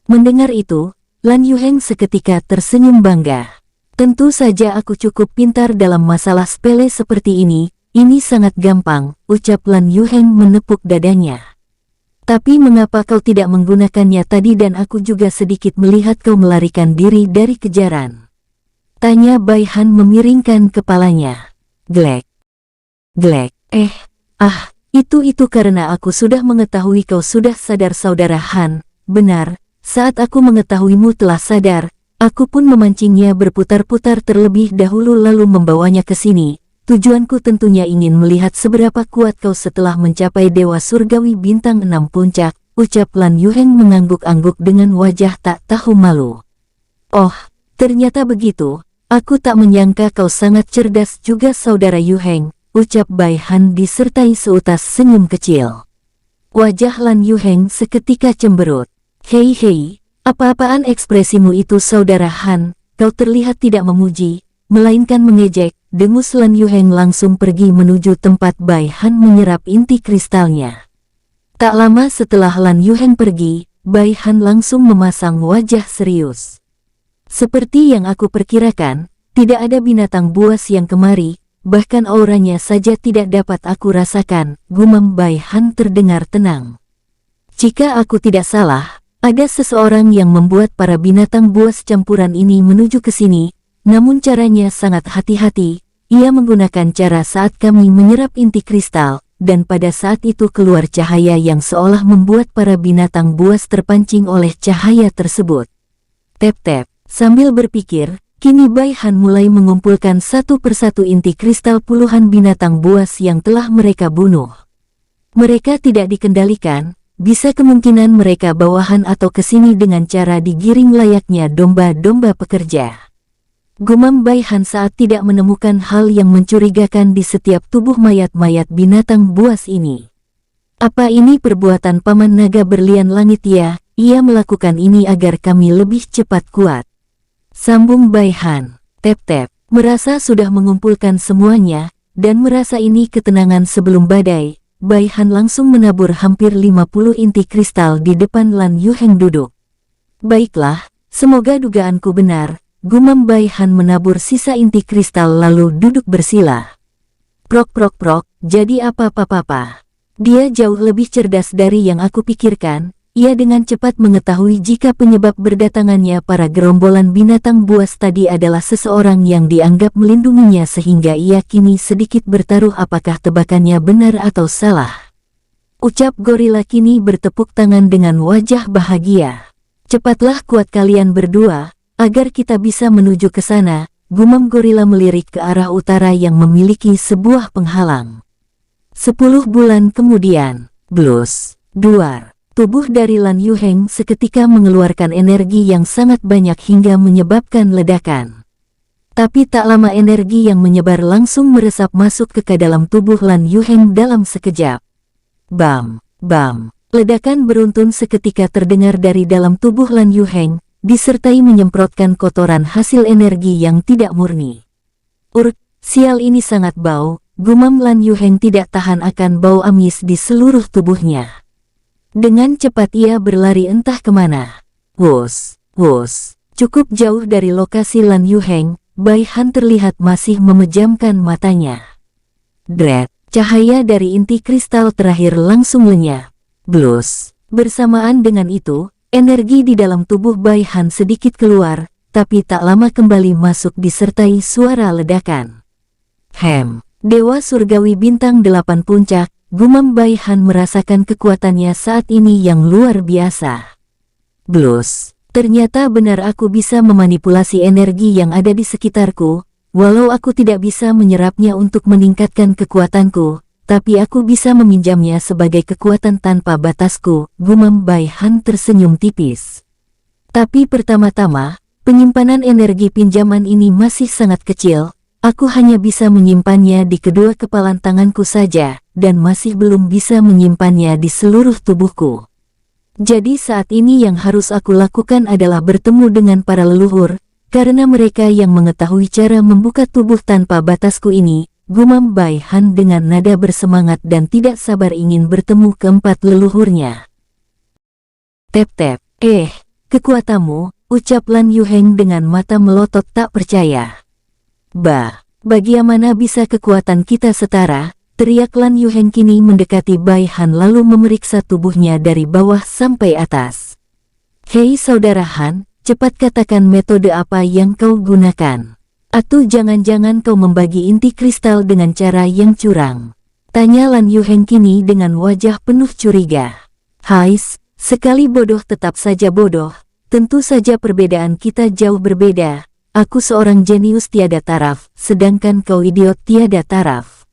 Mendengar itu, Lan Yuheng seketika tersenyum bangga. "Tentu saja aku cukup pintar dalam masalah sepele seperti ini sangat gampang," ucap Lan Yuheng menepuk dadanya. "Tapi mengapa kau tidak menggunakannya tadi dan aku juga sedikit melihat kau melarikan diri dari kejaran?" tanya Bai Han memiringkan kepalanya. Glek. Itu karena aku sudah mengetahui kau sudah sadar saudara Han. Benar, saat aku mengetahuimu telah sadar, aku pun memancingnya berputar-putar terlebih dahulu lalu membawanya ke sini. Tujuanku tentunya ingin melihat seberapa kuat kau setelah mencapai Dewa Surgawi Bintang 6 Puncak, ucap Lan Yuheng mengangguk-angguk dengan wajah tak tahu malu. "Oh, ternyata begitu, aku tak menyangka kau sangat cerdas juga saudara Yuheng," ucap Bai Han disertai seutas senyum kecil. Wajah Lan Yuheng seketika cemberut. Hei, Apa-apaan ekspresimu itu Saudara Han, kau terlihat tidak memuji, melainkan mengejek. Dengus Lan Yuheng langsung pergi menuju tempat Bai Han menyerap inti kristalnya. Tak lama setelah Lan Yuheng pergi, Bai Han langsung memasang wajah serius. Seperti yang aku perkirakan, tidak ada binatang buas yang kemari, bahkan auranya saja tidak dapat aku rasakan, gumam Bai Han terdengar tenang. Jika aku tidak salah, ada seseorang yang membuat para binatang buas campuran ini menuju ke sini, namun caranya sangat hati-hati. Ia menggunakan cara saat kami menyerap inti kristal, dan pada saat itu keluar cahaya yang seolah membuat para binatang buas terpancing oleh cahaya tersebut. Tep-tep, sambil berpikir, kini Bai Han mulai mengumpulkan satu persatu inti kristal puluhan binatang buas yang telah mereka bunuh. Mereka tidak dikendalikan, bisa kemungkinan mereka bawahan atau kesini dengan cara digiring layaknya domba-domba pekerja. Gumam Bai Han saat tidak menemukan hal yang mencurigakan di setiap tubuh mayat-mayat binatang buas ini. Apa ini perbuatan Paman Naga Berlian Langit ya? Ia melakukan ini agar kami lebih cepat kuat. Sambung Bai Han. Tep-tep, merasa sudah mengumpulkan semuanya, dan merasa ini ketenangan sebelum badai, Bai Han langsung menabur hampir 50 inti kristal di depan Lan Yuheng duduk. Baiklah, semoga dugaanku benar. Gumam Bai Han menabur sisa inti kristal lalu duduk bersila. Prok, jadi apa-apa-apa. Dia jauh lebih cerdas dari yang aku pikirkan. Ia dengan cepat mengetahui jika penyebab berdatangannya para gerombolan binatang buas tadi adalah seseorang yang dianggap melindunginya sehingga ia kini sedikit bertaruh apakah tebakannya benar atau salah. Ucap gorila kini bertepuk tangan dengan wajah bahagia. Cepatlah kuat kalian berdua, agar kita bisa menuju ke sana, gumam gorila melirik ke arah utara yang memiliki sebuah penghalang. 10 bulan kemudian, blus, duar, tubuh dari Lan Yuheng seketika mengeluarkan energi yang sangat banyak hingga menyebabkan ledakan. Tapi tak lama energi yang menyebar langsung meresap masuk ke dalam tubuh Lan Yuheng dalam sekejap. Bam, bam, ledakan beruntun seketika terdengar dari dalam tubuh Lan Yuheng, disertai menyemprotkan kotoran hasil energi yang tidak murni. Sial ini sangat bau, gumam Lan Yuheng tidak tahan akan bau amis di seluruh tubuhnya. Dengan cepat ia berlari entah kemana. Wus, cukup jauh dari lokasi Lan Yuheng, Bai Han terlihat masih memejamkan matanya. Dret, cahaya dari inti kristal terakhir langsung lenyap. Blus, bersamaan dengan itu, energi di dalam tubuh Bai Han sedikit keluar, tapi tak lama kembali masuk disertai suara ledakan. Dewa Surgawi Bintang 8 Puncak, gumam Bai Han merasakan kekuatannya saat ini yang luar biasa. Blus, ternyata benar aku bisa memanipulasi energi yang ada di sekitarku, walau aku tidak bisa menyerapnya untuk meningkatkan kekuatanku. Tapi aku bisa meminjamnya sebagai kekuatan tanpa batasku, gumam Bai Han tersenyum tipis. Tapi pertama-tama, penyimpanan energi pinjaman ini masih sangat kecil, aku hanya bisa menyimpannya di kedua kepalan tanganku saja, dan masih belum bisa menyimpannya di seluruh tubuhku. Jadi saat ini yang harus aku lakukan adalah bertemu dengan para leluhur, karena mereka yang mengetahui cara membuka tubuh tanpa batasku ini, gumam Bai Han dengan nada bersemangat dan tidak sabar ingin bertemu keempat leluhurnya. Tep-tep, kekuatanmu, ucap Lan Yuheng dengan mata melotot tak percaya. Bagaimana bisa kekuatan kita setara? Teriak Lan Yuheng kini mendekati Bai Han lalu memeriksa tubuhnya dari bawah sampai atas. Hei Saudara Han, cepat katakan metode apa yang kau gunakan. Atau jangan-jangan kau membagi inti kristal dengan cara yang curang? Tanya Lan Yuheng kini dengan wajah penuh curiga. Hais, sekali bodoh tetap saja bodoh, tentu saja perbedaan kita jauh berbeda. Aku seorang jenius tiada taraf, sedangkan kau idiot tiada taraf.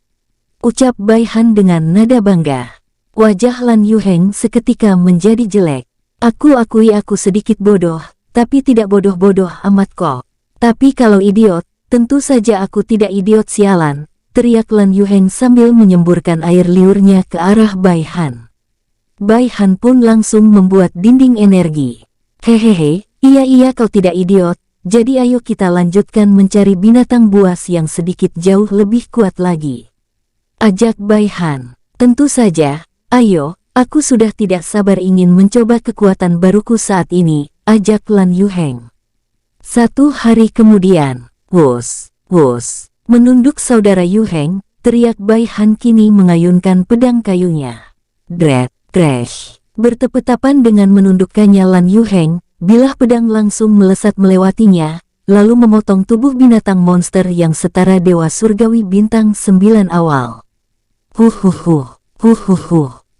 Ucap Bai Han dengan nada bangga. Wajah Lan Yuheng seketika menjadi jelek. Aku akui aku sedikit bodoh, tapi tidak bodoh-bodoh amat kok. Tapi kalau idiot, tentu saja aku tidak idiot sialan, teriak Lan Yuheng sambil menyemburkan air liurnya ke arah Bai Han. Bai Han pun langsung membuat dinding energi. Hehehe, iya kau tidak idiot, jadi ayo kita lanjutkan mencari binatang buas yang sedikit jauh lebih kuat lagi. Ajak Bai Han. Tentu saja, ayo, aku sudah tidak sabar ingin mencoba kekuatan baruku saat ini, ajak Lan Yuheng. 1 hari kemudian, wus, menunduk saudara Yuheng, teriak Bai Han kini mengayunkan pedang kayunya. Dread, crash. Bertepetapan dengan menundukkannya Lan Yuheng, bilah pedang langsung melesat melewatinya, lalu memotong tubuh binatang monster yang setara dewa surgawi bintang 9 awal.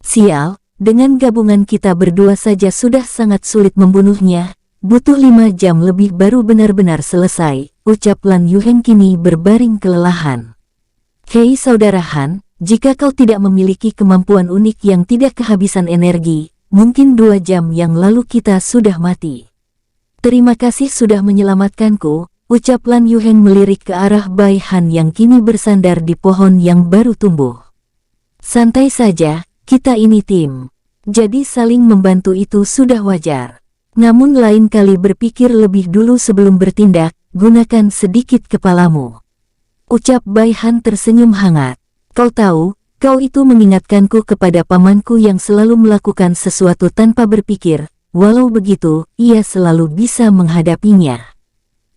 Sial, dengan gabungan kita berdua saja sudah sangat sulit membunuhnya, butuh 5 jam lebih baru benar-benar selesai, ucap Lan Yuheng kini berbaring kelelahan. Hei saudara Han, jika kau tidak memiliki kemampuan unik yang tidak kehabisan energi, mungkin 2 jam yang lalu kita sudah mati. Terima kasih sudah menyelamatkanku, ucap Lan Yuheng melirik ke arah Bai Han yang kini bersandar di pohon yang baru tumbuh. Santai saja, kita ini tim. Jadi saling membantu itu sudah wajar. Namun lain kali berpikir lebih dulu sebelum bertindak, gunakan sedikit kepalamu. Ucap Bai Han tersenyum hangat. Kau tahu, kau itu mengingatkanku kepada pamanku yang selalu melakukan sesuatu tanpa berpikir, walau begitu, ia selalu bisa menghadapinya.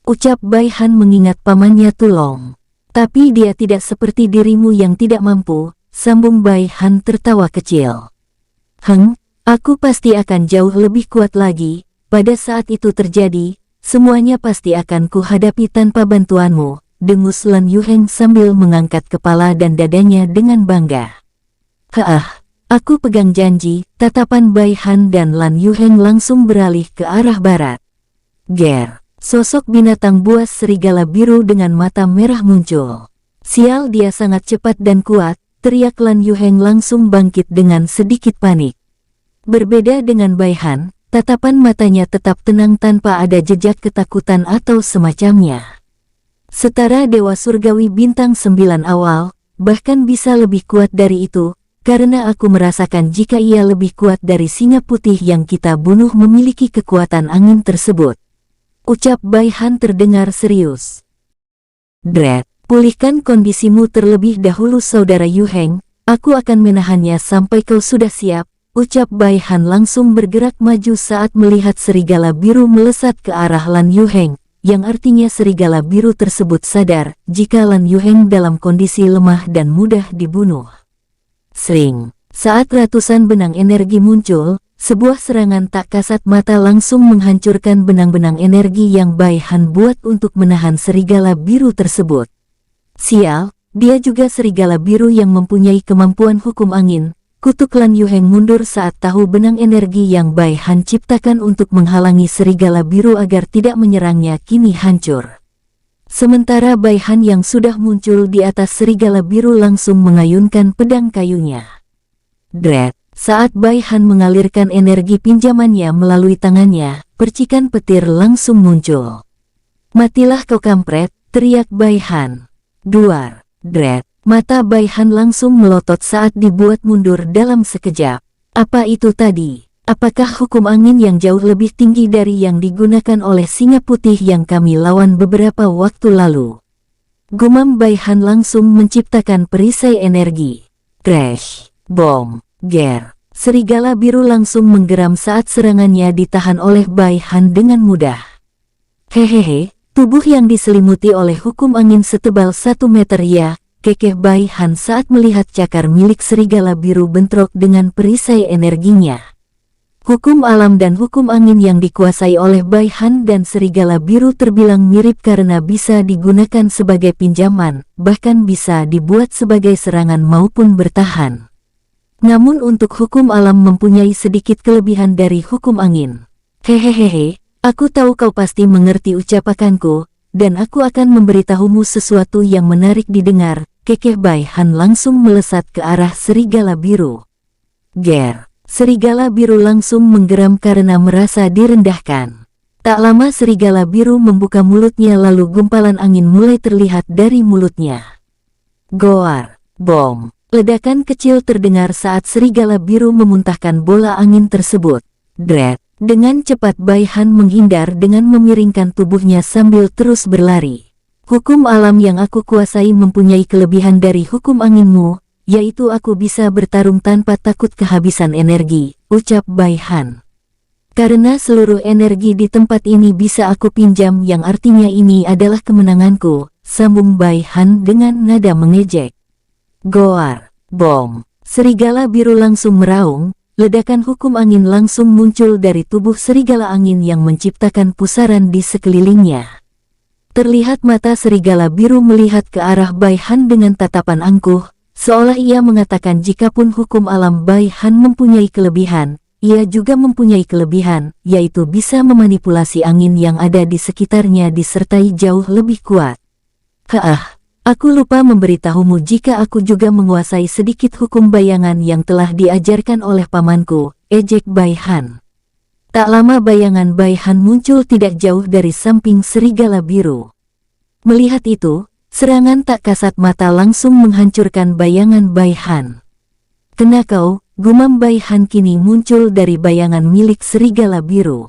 Ucap Bai Han mengingat pamannya Tulong. Tapi dia tidak seperti dirimu yang tidak mampu, sambung Bai Han tertawa kecil. Aku pasti akan jauh lebih kuat lagi, pada saat itu terjadi, semuanya pasti akan kuhadapi tanpa bantuanmu, dengus Lan Yuheng sambil mengangkat kepala dan dadanya dengan bangga. Aku pegang janji, tatapan Bai Han dan Lan Yuheng langsung beralih ke arah barat. Ger, sosok binatang buas serigala biru dengan mata merah muncul. Sial, dia sangat cepat dan kuat, teriak Lan Yuheng langsung bangkit dengan sedikit panik. Berbeda dengan Bai Han, tatapan matanya tetap tenang tanpa ada jejak ketakutan atau semacamnya. Setara dewa surgawi bintang 9 awal, bahkan bisa lebih kuat dari itu, karena aku merasakan jika ia lebih kuat dari singa putih yang kita bunuh memiliki kekuatan angin tersebut. Ucap Bai Han terdengar serius. Dread, pulihkan kondisimu terlebih dahulu saudara Yuheng, aku akan menahannya sampai kau sudah siap, ucap Bai Han langsung bergerak maju saat melihat serigala biru melesat ke arah Lan Yuheng, yang artinya serigala biru tersebut sadar jika Lan Yuheng dalam kondisi lemah dan mudah dibunuh. Sring, saat ratusan benang energi muncul, sebuah serangan tak kasat mata langsung menghancurkan benang-benang energi yang Bai Han buat untuk menahan serigala biru tersebut. Sial, dia juga serigala biru yang mempunyai kemampuan hukum angin. Kutuk Lan Yuheng mundur saat tahu benang energi yang Bai Han ciptakan untuk menghalangi serigala biru agar tidak menyerangnya kini hancur. Sementara Bai Han yang sudah muncul di atas serigala biru langsung mengayunkan pedang kayunya. Dread, saat Bai Han mengalirkan energi pinjamannya melalui tangannya, percikan petir langsung muncul. Matilah kau kampret, teriak Bai Han. Duar, Dread. Mata Bai Han langsung melotot saat dibuat mundur dalam sekejap. Apa itu tadi? Apakah hukum angin yang jauh lebih tinggi dari yang digunakan oleh singa putih yang kami lawan beberapa waktu lalu? Gumam Bai Han langsung menciptakan perisai energi. Crash, bom, ger. Serigala biru langsung menggeram saat serangannya ditahan oleh Bai Han dengan mudah. Hehehe, tubuh yang diselimuti oleh hukum angin setebal 1 meter ya. Kekeh Bai Han saat melihat cakar milik serigala biru bentrok dengan perisai energinya. Hukum alam dan hukum angin yang dikuasai oleh Bai Han dan serigala biru terbilang mirip karena bisa digunakan sebagai pinjaman, bahkan bisa dibuat sebagai serangan maupun bertahan. Namun untuk hukum alam mempunyai sedikit kelebihan dari hukum angin. Hehehehe, aku tahu kau pasti mengerti ucapanku, dan aku akan memberitahumu sesuatu yang menarik didengar. Kekeh Bai Han langsung melesat ke arah serigala biru. Ger, serigala biru langsung menggeram karena merasa direndahkan. Tak lama serigala biru membuka mulutnya lalu gumpalan angin mulai terlihat dari mulutnya. Goar, bom, ledakan kecil terdengar saat serigala biru memuntahkan bola angin tersebut. Dread, Dengan cepat Bai Han menghindar dengan memiringkan tubuhnya sambil terus berlari. Hukum alam yang aku kuasai mempunyai kelebihan dari hukum anginmu, yaitu aku bisa bertarung tanpa takut kehabisan energi, ucap Bai Han. Karena seluruh energi di tempat ini bisa aku pinjam, yang artinya ini adalah kemenanganku, sambung Bai Han dengan nada mengejek. Goar, bom, serigala biru langsung meraung, ledakan hukum angin langsung muncul dari tubuh serigala angin yang menciptakan pusaran di sekelilingnya. Terlihat mata serigala biru melihat ke arah Bai Han dengan tatapan angkuh, seolah ia mengatakan jikapun hukum alam Bai Han mempunyai kelebihan, ia juga mempunyai kelebihan, yaitu bisa memanipulasi angin yang ada di sekitarnya disertai jauh lebih kuat. Haah, aku lupa memberitahumu jika aku juga menguasai sedikit hukum bayangan yang telah diajarkan oleh pamanku, ejek Bai Han. Tak lama bayangan Bai Han muncul tidak jauh dari samping serigala biru. Melihat itu, serangan tak kasat mata langsung menghancurkan bayangan Bai Han. Kena kau, gumam Bai Han kini muncul dari bayangan milik serigala biru.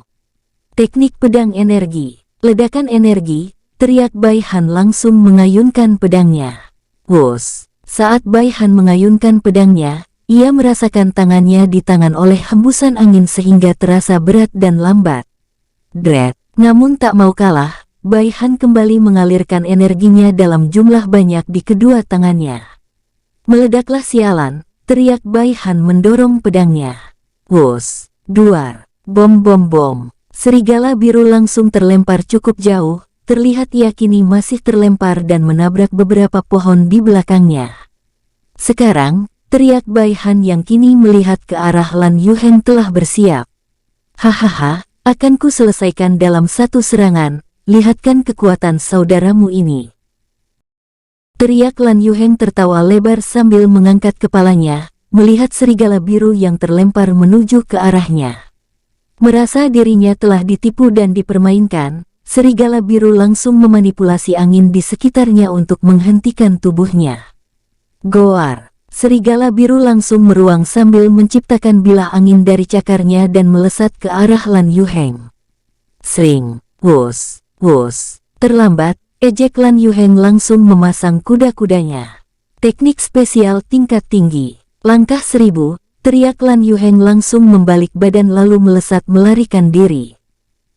Teknik pedang energi, ledakan energi, teriak Bai Han langsung mengayunkan pedangnya. Wus, saat Bai Han mengayunkan pedangnya, ia merasakan tangannya ditahan oleh hembusan angin sehingga terasa berat dan lambat. Dret, namun tak mau kalah, Bai Han kembali mengalirkan energinya dalam jumlah banyak di kedua tangannya. Meledaklah sialan, teriak Bai Han mendorong pedangnya. Wus, duar, bom bom bom. Serigala biru langsung terlempar cukup jauh, terlihat ia kini masih terlempar dan menabrak beberapa pohon di belakangnya. Sekarang, teriak Bai Han yang kini melihat ke arah Lan Yuheng telah bersiap. Hahaha, akan ku selesaikan dalam satu serangan, lihatkan kekuatan saudaramu ini. Teriak Lan Yuheng tertawa lebar sambil mengangkat kepalanya, melihat serigala biru yang terlempar menuju ke arahnya. Merasa dirinya telah ditipu dan dipermainkan, serigala biru langsung memanipulasi angin di sekitarnya untuk menghentikan tubuhnya. Goar, serigala biru langsung meruang sambil menciptakan bilah angin dari cakarnya dan melesat ke arah Lan Yuheng. Sring, wus, wus, terlambat. Ejek Lan Yuheng langsung memasang kuda-kudanya. Teknik spesial tingkat tinggi. Langkah 1000, teriak Lan Yuheng langsung membalik badan lalu melesat melarikan diri.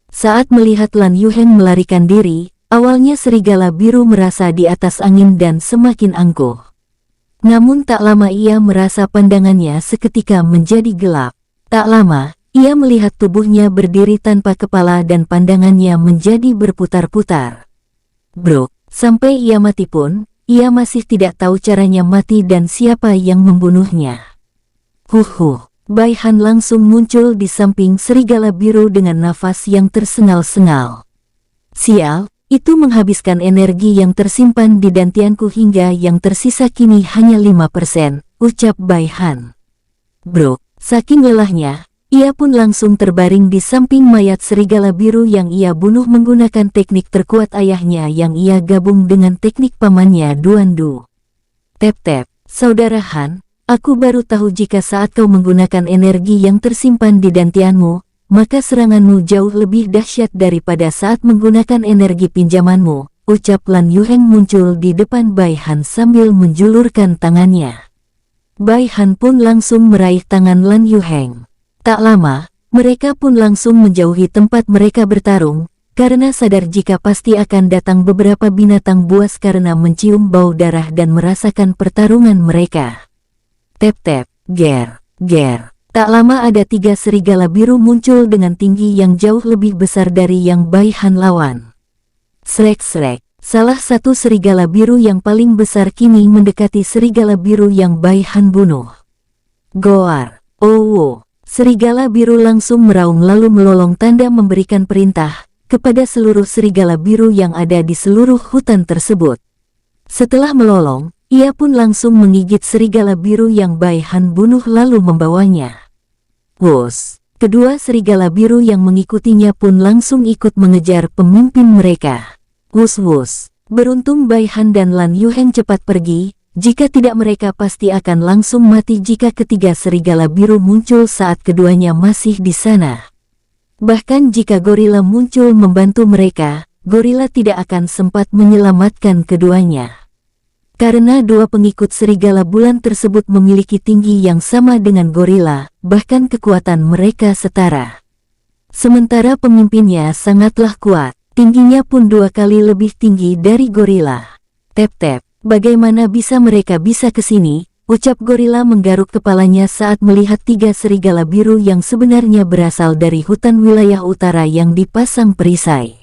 Saat melihat Lan Yuheng melarikan diri, awalnya serigala biru merasa di atas angin dan semakin angkuh. Namun tak lama ia merasa pandangannya seketika menjadi gelap. Tak lama, ia melihat tubuhnya berdiri tanpa kepala dan pandangannya menjadi berputar-putar. Bro, sampai ia mati pun, ia masih tidak tahu caranya mati dan siapa yang membunuhnya. Bai Han langsung muncul di samping serigala biru dengan nafas yang tersengal-sengal. Sial, itu menghabiskan energi yang tersimpan di dantianku hingga yang tersisa kini hanya 5%, ucap Bai Han. Bro, saking lelahnya, ia pun langsung terbaring di samping mayat serigala biru yang ia bunuh menggunakan teknik terkuat ayahnya yang ia gabung dengan teknik pamannya Duandu. Tep-tep, saudara Han, aku baru tahu jika saat kau menggunakan energi yang tersimpan di dantianmu, maka seranganmu jauh lebih dahsyat daripada saat menggunakan energi pinjamanmu, ucap Lan Yuheng muncul di depan Bai Han sambil menjulurkan tangannya. Bai Han pun langsung meraih tangan Lan Yuheng. Tak lama, mereka pun langsung menjauhi tempat mereka bertarung, karena sadar jika pasti akan datang beberapa binatang buas karena mencium bau darah dan merasakan pertarungan mereka. Tep-tep, ger, ger. Tak lama ada 3 serigala biru muncul dengan tinggi yang jauh lebih besar dari yang Bai Han lawan. Srek-srek, salah satu serigala biru yang paling besar kini mendekati serigala biru yang Bai Han bunuh. Goar, oh. Serigala biru langsung meraung lalu melolong tanda memberikan perintah kepada seluruh serigala biru yang ada di seluruh hutan tersebut. Setelah melolong, ia pun langsung menggigit serigala biru yang Bai Han bunuh lalu membawanya. Wus, kedua serigala biru yang mengikutinya pun langsung ikut mengejar pemimpin mereka. Wus-wus, beruntung Bai Han dan Lan Yuheng cepat pergi. Jika tidak mereka pasti akan langsung mati jika ketiga serigala biru muncul saat keduanya masih di sana. Bahkan jika gorila muncul membantu mereka, gorila tidak akan sempat menyelamatkan keduanya. Karena dua pengikut serigala bulan tersebut memiliki tinggi yang sama dengan gorila, bahkan kekuatan mereka setara. Sementara pemimpinnya sangatlah kuat, tingginya pun 2 kali lebih tinggi dari gorila. Tep-tep, bagaimana mereka bisa ke sini? Ucap gorila menggaruk kepalanya saat melihat 3 serigala biru yang sebenarnya berasal dari hutan wilayah utara yang dipasang perisai.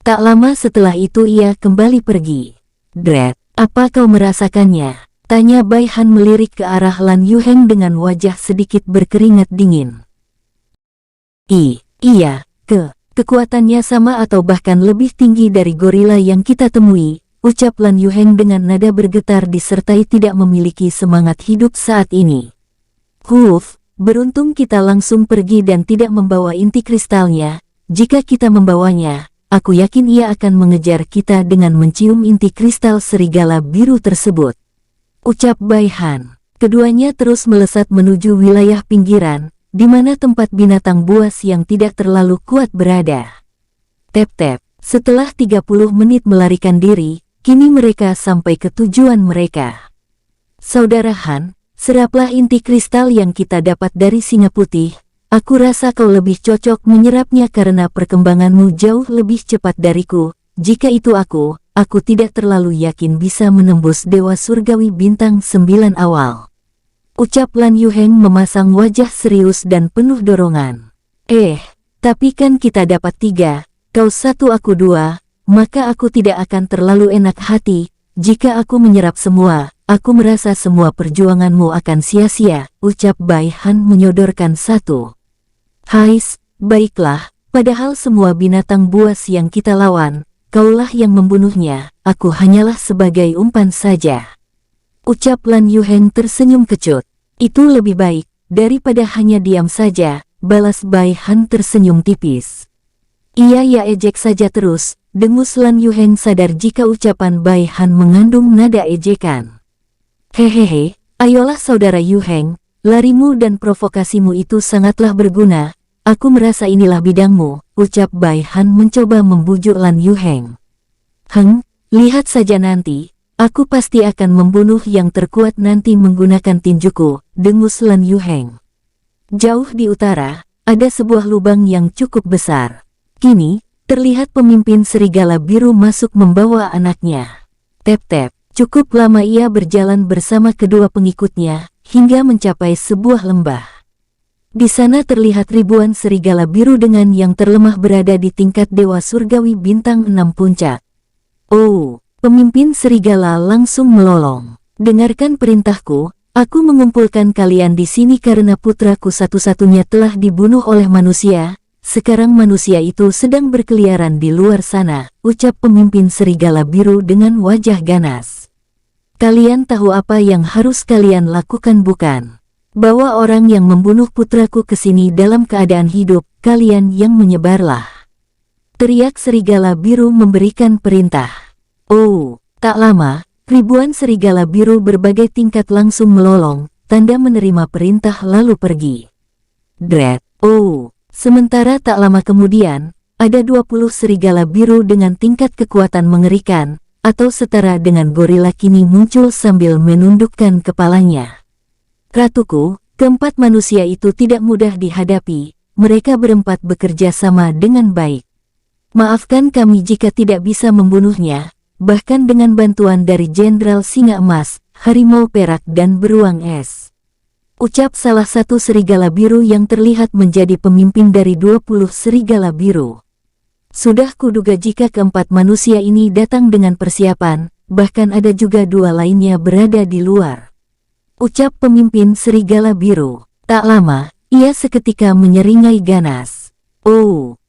Tak lama setelah itu ia kembali pergi. Dread, apa kau merasakannya? Tanya Bai Han melirik ke arah Lan Yuheng dengan wajah sedikit berkeringat dingin. Iya, kekuatannya sama atau bahkan lebih tinggi dari gorila yang kita temui, ucap Lan Yuheng dengan nada bergetar disertai tidak memiliki semangat hidup saat ini. Beruntung kita langsung pergi dan tidak membawa inti kristalnya. Jika kita membawanya, aku yakin ia akan mengejar kita dengan mencium inti kristal serigala biru tersebut. Ucap Bai Han. Keduanya terus melesat menuju wilayah pinggiran, di mana tempat binatang buas yang tidak terlalu kuat berada. Tep-tep, setelah 30 menit melarikan diri, kini mereka sampai ke tujuan mereka. Saudara Han, seraplah inti kristal yang kita dapat dari singa putih. Aku rasa kau lebih cocok menyerapnya karena perkembanganmu jauh lebih cepat dariku. Jika itu aku tidak terlalu yakin bisa menembus Dewa Surgawi bintang 9 awal. Ucap Lan Yuheng memasang wajah serius dan penuh dorongan. Tapi kan kita dapat 3, kau 1 aku 2, maka aku tidak akan terlalu enak hati. Jika aku menyerap semua, aku merasa semua perjuanganmu akan sia-sia, ucap Bai Han menyodorkan 1. Baiklah, padahal semua binatang buas yang kita lawan, kaulah yang membunuhnya, aku hanyalah sebagai umpan saja. Ucap Lan Yuheng tersenyum kecut. Itu lebih baik, daripada hanya diam saja, balas Bai Han tersenyum tipis. Ia ejek saja terus, dengus Lan Yuheng sadar jika ucapan Bai Han mengandung nada ejekan. Hehehe, ayolah saudara Yuheng, larimu dan provokasimu itu sangatlah berguna. Aku merasa inilah bidangmu, ucap Bai Han mencoba membujuk Lan Yuheng. Lihat saja nanti, aku pasti akan membunuh yang terkuat nanti menggunakan tinjuku, dengus Lan Yuheng. Jauh di utara, ada sebuah lubang yang cukup besar. Kini, terlihat pemimpin serigala biru masuk membawa anaknya. Tep-tep, cukup lama ia berjalan bersama kedua pengikutnya, hingga mencapai sebuah lembah. Di sana terlihat ribuan serigala biru dengan yang terlemah berada di tingkat Dewa Surgawi bintang 6 puncak. Pemimpin serigala langsung melolong. Dengarkan perintahku, aku mengumpulkan kalian di sini karena putraku satu-satunya telah dibunuh oleh manusia. Sekarang manusia itu sedang berkeliaran di luar sana, ucap pemimpin serigala biru dengan wajah ganas. Kalian tahu apa yang harus kalian lakukan bukan? Bawa orang yang membunuh putraku ke sini dalam keadaan hidup, kalian yang menyebarlah. Teriak serigala biru memberikan perintah. Tak lama, ribuan serigala biru berbagai tingkat langsung melolong, tanda menerima perintah lalu pergi. Dread, sementara tak lama kemudian, ada 20 serigala biru dengan tingkat kekuatan mengerikan, atau setara dengan gorila kini muncul sambil menundukkan kepalanya. Ratuku, keempat manusia itu tidak mudah dihadapi, mereka berempat bekerja sama dengan baik. Maafkan kami jika tidak bisa membunuhnya, bahkan dengan bantuan dari Jenderal Singa Emas, Harimau Perak dan Beruang Es. Ucap salah satu serigala biru yang terlihat menjadi pemimpin dari 20 serigala biru. Sudah kuduga jika keempat manusia ini datang dengan persiapan, bahkan ada juga 2 lainnya berada di luar. Ucap pemimpin serigala biru. Tak lama, ia seketika menyeringai ganas.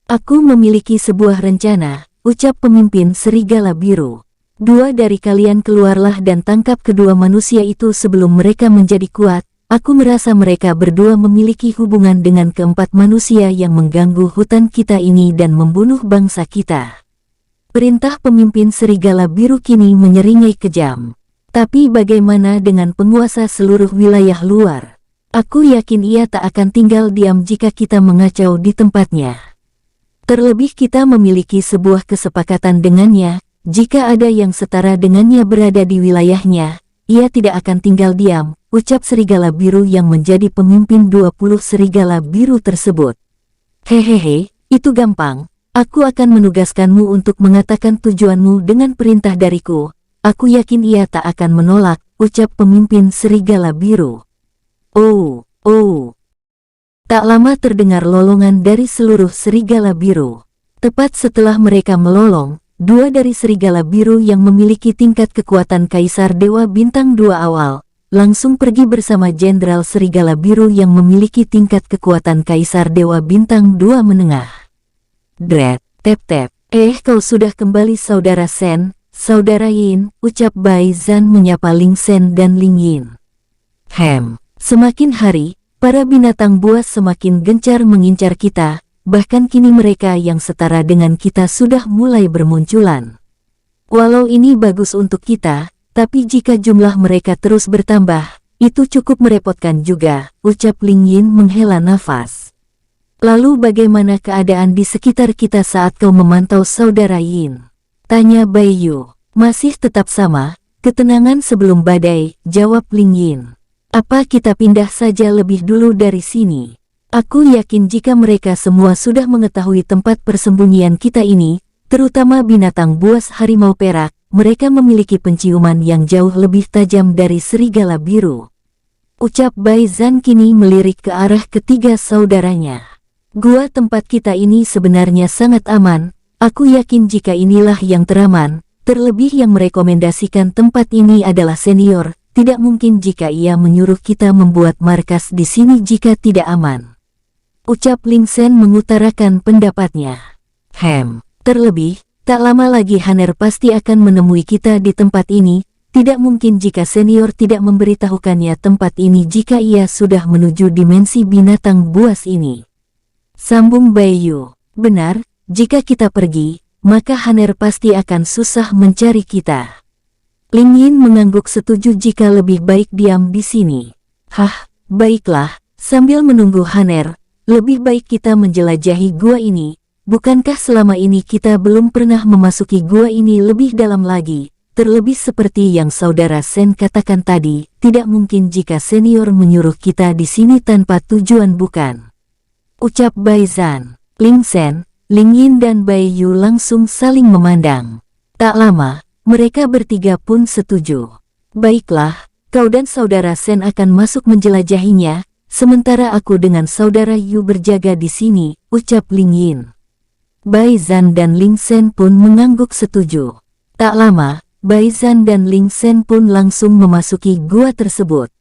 Aku memiliki sebuah rencana, ucap pemimpin serigala biru. 2 dari kalian keluarlah dan tangkap kedua manusia itu sebelum mereka menjadi kuat. Aku merasa mereka berdua memiliki hubungan dengan keempat manusia yang mengganggu hutan kita ini dan membunuh bangsa kita. Perintah pemimpin serigala biru kini menyeringai kejam. Tapi bagaimana dengan penguasa seluruh wilayah luar? Aku yakin ia tak akan tinggal diam jika kita mengacau di tempatnya. Terlebih kita memiliki sebuah kesepakatan dengannya, jika ada yang setara dengannya berada di wilayahnya, ia tidak akan tinggal diam, ucap serigala biru yang menjadi pemimpin 20 serigala biru tersebut. Hehehe, itu gampang. Aku akan menugaskanmu untuk mengatakan tujuanmu dengan perintah dariku. Aku yakin ia tak akan menolak, ucap pemimpin serigala biru. Oh. Tak lama terdengar lolongan dari seluruh serigala biru. Tepat setelah mereka melolong, 2 dari serigala biru yang memiliki tingkat kekuatan Kaisar Dewa Bintang 2 awal, langsung pergi bersama Jenderal Serigala Biru yang memiliki tingkat kekuatan Kaisar Dewa Bintang 2 menengah. Dret, tep-tep. Kau sudah kembali Saudara Sen, Saudara Yin, ucap Bai Zan menyapa Ling Sen dan Ling Yin. Semakin hari, para binatang buas semakin gencar mengincar kita, bahkan kini mereka yang setara dengan kita sudah mulai bermunculan. Walau ini bagus untuk kita, tapi jika jumlah mereka terus bertambah, itu cukup merepotkan juga, ucap Ling Yin menghela nafas. Lalu bagaimana keadaan di sekitar kita saat kau memantau Saudara Yin? Tanya Bai Yu. Masih tetap sama, ketenangan sebelum badai, jawab Ling Yin. Apa kita pindah saja lebih dulu dari sini? Aku yakin jika mereka semua sudah mengetahui tempat persembunyian kita ini, terutama binatang buas harimau perak, mereka memiliki penciuman yang jauh lebih tajam dari serigala biru. Ucap Bai Zan kini melirik ke arah ketiga saudaranya. Gua tempat kita ini sebenarnya sangat aman, aku yakin jika inilah yang teraman, terlebih yang merekomendasikan tempat ini adalah senior, tidak mungkin jika ia menyuruh kita membuat markas di sini jika tidak aman. Ucap Ling Sen mengutarakan pendapatnya. Terlebih, tak lama lagi Haner pasti akan menemui kita di tempat ini, tidak mungkin jika senior tidak memberitahukannya tempat ini jika ia sudah menuju dimensi binatang buas ini. Sambung Bai Yu. Benar, jika kita pergi, maka Haner pasti akan susah mencari kita. Ling Yin mengangguk setuju jika lebih baik diam di sini. Baiklah, sambil menunggu Haner, lebih baik kita menjelajahi gua ini. Bukankah selama ini kita belum pernah memasuki gua ini lebih dalam lagi? Terlebih seperti yang Saudara Sen katakan tadi, tidak mungkin jika senior menyuruh kita di sini tanpa tujuan bukan? Ucap Bai Zan. Ling Sen, Ling Yin dan Bai Yu langsung saling memandang. Tak lama, mereka bertiga pun setuju. Baiklah, kau dan Saudara Sen akan masuk menjelajahinya, sementara aku dengan Saudara Yu berjaga di sini, ucap Ling Yin. Bai Zan dan Ling Sen pun mengangguk setuju. Tak lama, Bai Zan dan Ling Sen pun langsung memasuki gua tersebut.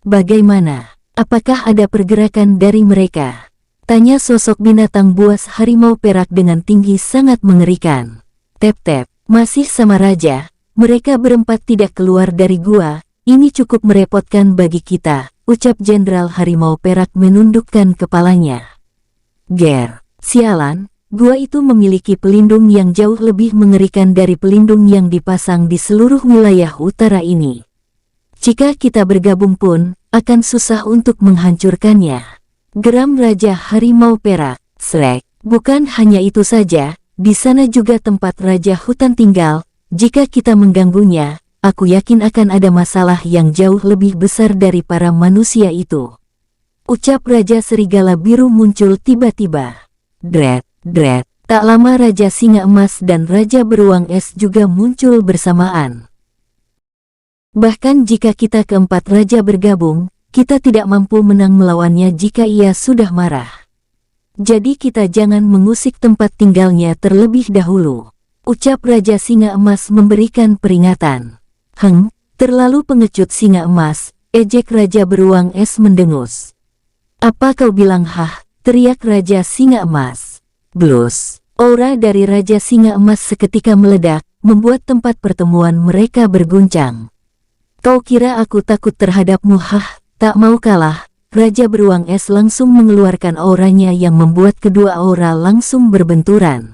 Bagaimana? Apakah ada pergerakan dari mereka? Tanya sosok binatang buas harimau perak dengan tinggi sangat mengerikan. Tep-tep, masih sama Raja, mereka berempat tidak keluar dari gua, ini cukup merepotkan bagi kita, ucap Jenderal Harimau Perak menundukkan kepalanya. Sialan. Gua itu memiliki pelindung yang jauh lebih mengerikan dari pelindung yang dipasang di seluruh wilayah utara ini. Jika kita bergabung pun, akan susah untuk menghancurkannya. Geram Raja Harimau Perak. Bukan hanya itu saja, di sana juga tempat Raja Hutan tinggal, jika kita mengganggunya, aku yakin akan ada masalah yang jauh lebih besar dari para manusia itu. Ucap Raja Serigala Biru muncul tiba-tiba. Tak lama Raja Singa Emas dan Raja Beruang Es juga muncul bersamaan. Bahkan jika kita keempat raja bergabung, kita tidak mampu menang melawannya jika ia sudah marah. Jadi kita jangan mengusik tempat tinggalnya terlebih dahulu. Ucap Raja Singa Emas memberikan peringatan. Terlalu pengecut Singa Emas, ejek Raja Beruang Es mendengus. Apa kau bilang teriak Raja Singa Emas. Blus. Aura dari Raja Singa Emas seketika meledak, membuat tempat pertemuan mereka berguncang. Kau kira aku takut terhadapmu? Tak mau kalah. Raja Beruang Es langsung mengeluarkan auranya yang membuat kedua aura langsung berbenturan.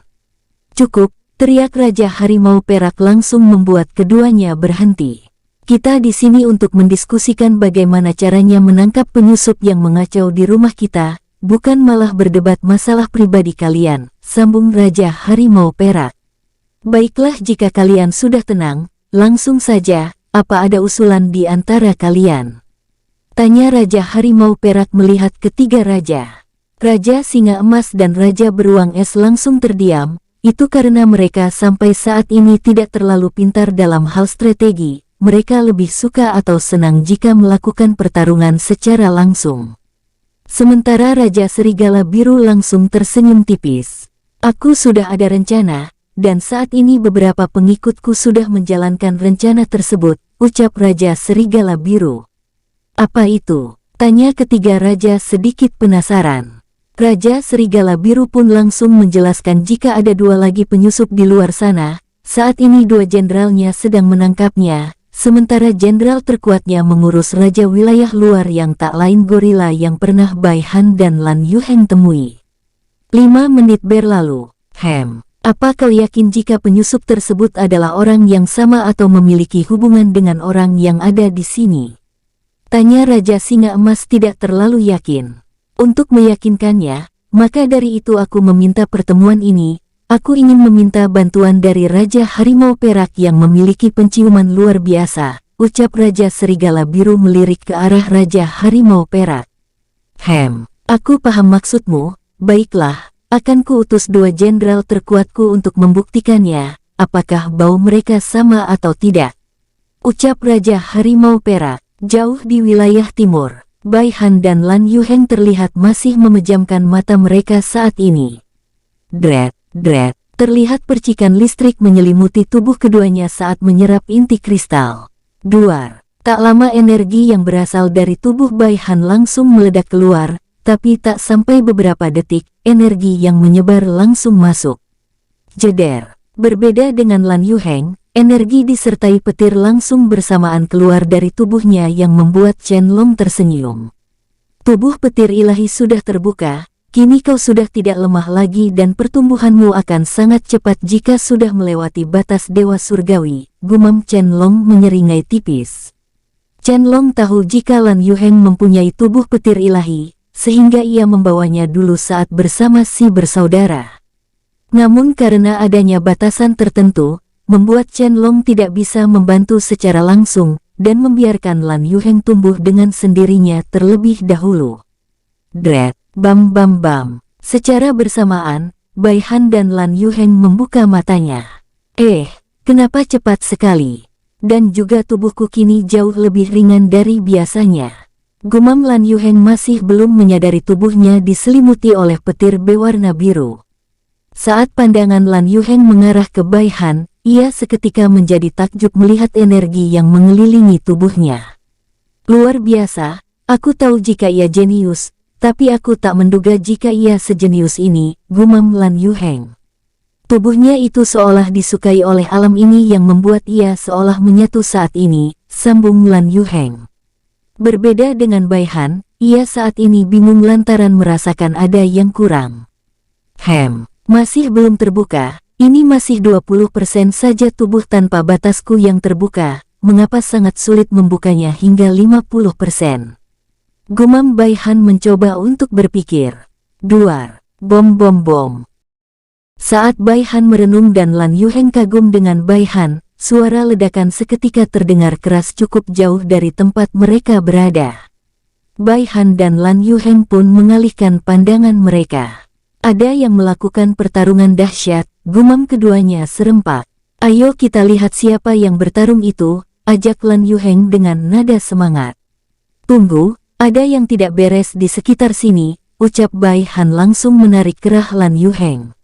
Cukup, teriak Raja Harimau Perak langsung membuat keduanya berhenti. Kita di sini untuk mendiskusikan bagaimana caranya menangkap penyusup yang mengacau di rumah kita, bukan malah berdebat masalah pribadi kalian, sambung Raja Harimau Perak. Baiklah, jika kalian sudah tenang, langsung saja, apa ada usulan di antara kalian? Tanya Raja Harimau Perak melihat ketiga raja. Raja Singa Emas dan Raja Beruang Es langsung terdiam, itu karena mereka sampai saat ini tidak terlalu pintar dalam hal strategi, mereka lebih suka atau senang jika melakukan pertarungan secara langsung. Sementara Raja Serigala Biru langsung tersenyum tipis. Aku sudah ada rencana, dan saat ini beberapa pengikutku sudah menjalankan rencana tersebut, ucap Raja Serigala Biru. Apa itu? Tanya ketiga raja sedikit penasaran. Raja Serigala Biru pun langsung menjelaskan jika ada 2 lagi penyusup di luar sana, saat ini 2 jenderalnya sedang menangkapnya, sementara jenderal terkuatnya mengurus raja wilayah luar yang tak lain gorila yang pernah Bai Han dan Lan Yuheng temui. 5 menit berlalu. Apa kau yakin jika penyusup tersebut adalah orang yang sama atau memiliki hubungan dengan orang yang ada di sini? Tanya Raja Singa Emas tidak terlalu yakin. Untuk meyakinkannya, maka dari itu aku meminta pertemuan ini, aku ingin meminta bantuan dari Raja Harimau Perak yang memiliki penciuman luar biasa, ucap Raja Serigala Biru melirik ke arah Raja Harimau Perak. Aku paham maksudmu, baiklah. Akan kuutus 2 jenderal terkuatku untuk membuktikannya, apakah bau mereka sama atau tidak. Ucap Raja Harimau Perak. Jauh di wilayah timur, Bai Han dan Lan Yuheng terlihat masih memejamkan mata mereka saat ini. Dret, terlihat percikan listrik menyelimuti tubuh keduanya saat menyerap inti kristal. Duar, tak lama energi yang berasal dari tubuh Bai Han langsung meledak keluar, tapi tak sampai beberapa detik, energi yang menyebar langsung masuk. Jeder, berbeda dengan Lan Yuheng, energi disertai petir langsung bersamaan keluar dari tubuhnya yang membuat Chen Long tersenyum. Tubuh petir ilahi sudah terbuka, kini kau sudah tidak lemah lagi dan pertumbuhanmu akan sangat cepat jika sudah melewati batas Dewa Surgawi, gumam Chen Long menyeringai tipis. Chen Long tahu jika Lan Yuheng mempunyai tubuh petir ilahi, sehingga ia membawanya dulu saat bersama si bersaudara. Namun karena adanya batasan tertentu, membuat Chen Long tidak bisa membantu secara langsung, dan membiarkan Lan Yuheng tumbuh dengan sendirinya terlebih dahulu. Dret, bam. Secara bersamaan, Bai Han dan Lan Yuheng membuka matanya. Kenapa cepat sekali? Dan juga tubuhku kini jauh lebih ringan dari biasanya. Gumam Lan Yuheng masih belum menyadari tubuhnya diselimuti oleh petir berwarna biru. Saat pandangan Lan Yuheng mengarah ke Bai Han, ia seketika menjadi takjub melihat energi yang mengelilingi tubuhnya. Luar biasa, aku tahu jika ia jenius, tapi aku tak menduga jika ia sejenius ini, gumam Lan Yuheng. Tubuhnya itu seolah disukai oleh alam ini yang membuat ia seolah menyatu saat ini, sambung Lan Yuheng. Berbeda dengan Bai Han, ia saat ini bingung lantaran merasakan ada yang kurang. Masih belum terbuka, ini masih 20% saja tubuh tanpa batasku yang terbuka, mengapa sangat sulit membukanya hingga 50%? Gumam Bai Han mencoba untuk berpikir. Duar, bom. Saat Bai Han merenung dan Lan Yuheng kagum dengan Bai Han, suara ledakan seketika terdengar keras cukup jauh dari tempat mereka berada. Bai Han dan Lan Yuheng pun mengalihkan pandangan mereka. Ada yang melakukan pertarungan dahsyat, gumam keduanya serempak. Ayo kita lihat siapa yang bertarung itu, ajak Lan Yuheng dengan nada semangat. Tunggu, ada yang tidak beres di sekitar sini, ucap Bai Han langsung menarik kerah Lan Yuheng.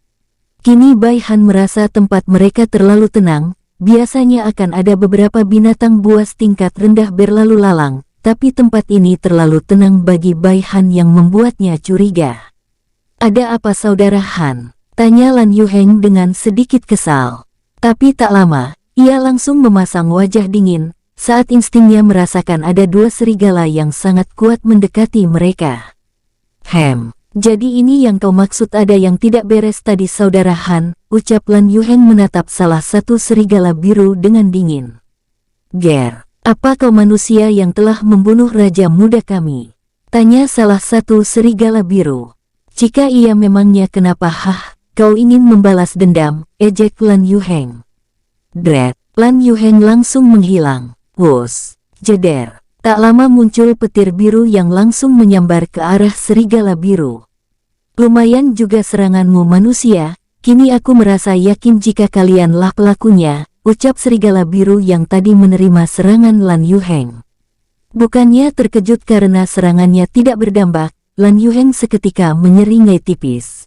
Kini Bai Han merasa tempat mereka terlalu tenang. Biasanya akan ada beberapa binatang buas tingkat rendah berlalu lalang, tapi tempat ini terlalu tenang bagi Bai Han yang membuatnya curiga. Ada apa saudara Han? Tanya Lan Yuheng dengan sedikit kesal. Tapi tak lama, ia langsung memasang wajah dingin, saat instingnya merasakan ada 2 serigala yang sangat kuat mendekati mereka. Jadi ini yang kau maksud ada yang tidak beres tadi saudara Han, ucap Lan Yuheng menatap salah satu serigala biru dengan dingin. Apa kau manusia yang telah membunuh Raja Muda kami? Tanya salah satu serigala biru. Jika iya memangnya kenapa kau ingin membalas dendam, ejek Lan Yuheng. Dret, Lan Yuheng langsung menghilang. Wus, jeder. Tak lama muncul petir biru yang langsung menyambar ke arah serigala biru. Lumayan juga seranganmu manusia, kini aku merasa yakin jika kalianlah pelakunya, ucap serigala biru yang tadi menerima serangan Lan Yuheng. Bukannya terkejut karena serangannya tidak berdampak, Lan Yuheng seketika menyeringai tipis.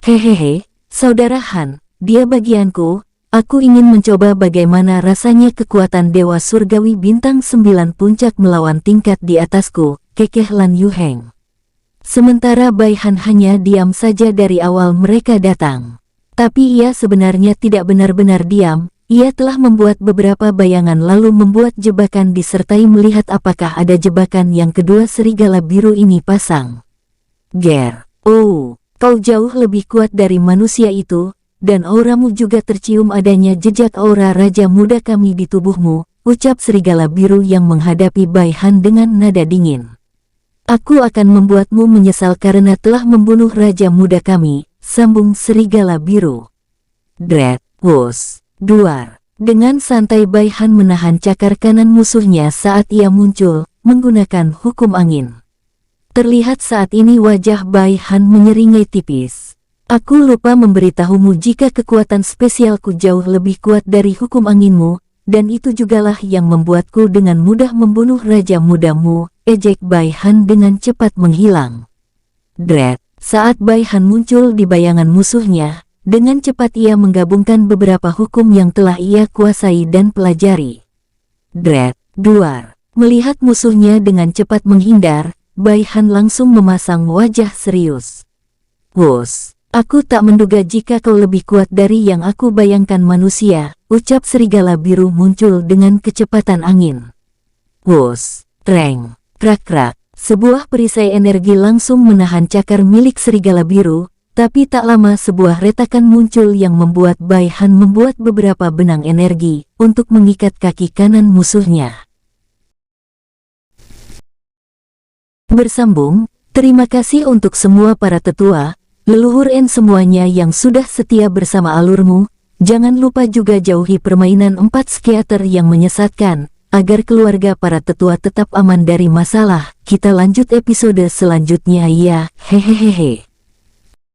Hehehe, Saudara Han, dia bagianku. Aku ingin mencoba bagaimana rasanya kekuatan Dewa Surgawi Bintang 9 Puncak melawan tingkat di atasku, kekeh Lan Yuheng. Sementara Bai Han hanya diam saja dari awal mereka datang. Tapi ia sebenarnya tidak benar-benar diam, ia telah membuat beberapa bayangan lalu membuat jebakan disertai melihat apakah ada jebakan yang kedua serigala biru ini pasang. Ger, oh, kau jauh lebih kuat dari manusia itu. Dan auramu juga tercium adanya jejak aura Raja Muda kami di tubuhmu, ucap serigala biru yang menghadapi Bai Han dengan nada dingin. Aku akan membuatmu menyesal karena telah membunuh Raja Muda kami, sambung serigala biru. Dret, wus, duar. Dengan santai Bai Han menahan cakar kanan musuhnya saat ia muncul, menggunakan hukum angin. Terlihat saat ini wajah Bai Han menyeringai tipis. Aku lupa memberitahumu jika kekuatan spesialku jauh lebih kuat dari hukum anginmu, dan itu jugalah yang membuatku dengan mudah membunuh Raja Mudamu, ejek Bai Han dengan cepat menghilang. Dret, saat Bai Han muncul di bayangan musuhnya, dengan cepat ia menggabungkan beberapa hukum yang telah ia kuasai dan pelajari. Dret, duar, melihat musuhnya dengan cepat menghindar, Bai Han langsung memasang wajah serius. Wus. Aku tak menduga jika kau lebih kuat dari yang aku bayangkan manusia, ucap serigala biru muncul dengan kecepatan angin. Wus, treng, krak-krak, sebuah perisai energi langsung menahan cakar milik serigala biru, tapi tak lama sebuah retakan muncul yang membuat Bai Han membuat beberapa benang energi untuk mengikat kaki kanan musuhnya. Bersambung, terima kasih untuk semua para tetua, leluhur semuanya yang sudah setia bersama alurmu. Jangan lupa juga jauhi permainan 4 skater yang menyesatkan, agar keluarga para tetua tetap aman dari masalah. Kita lanjut episode selanjutnya ya, hehehehe.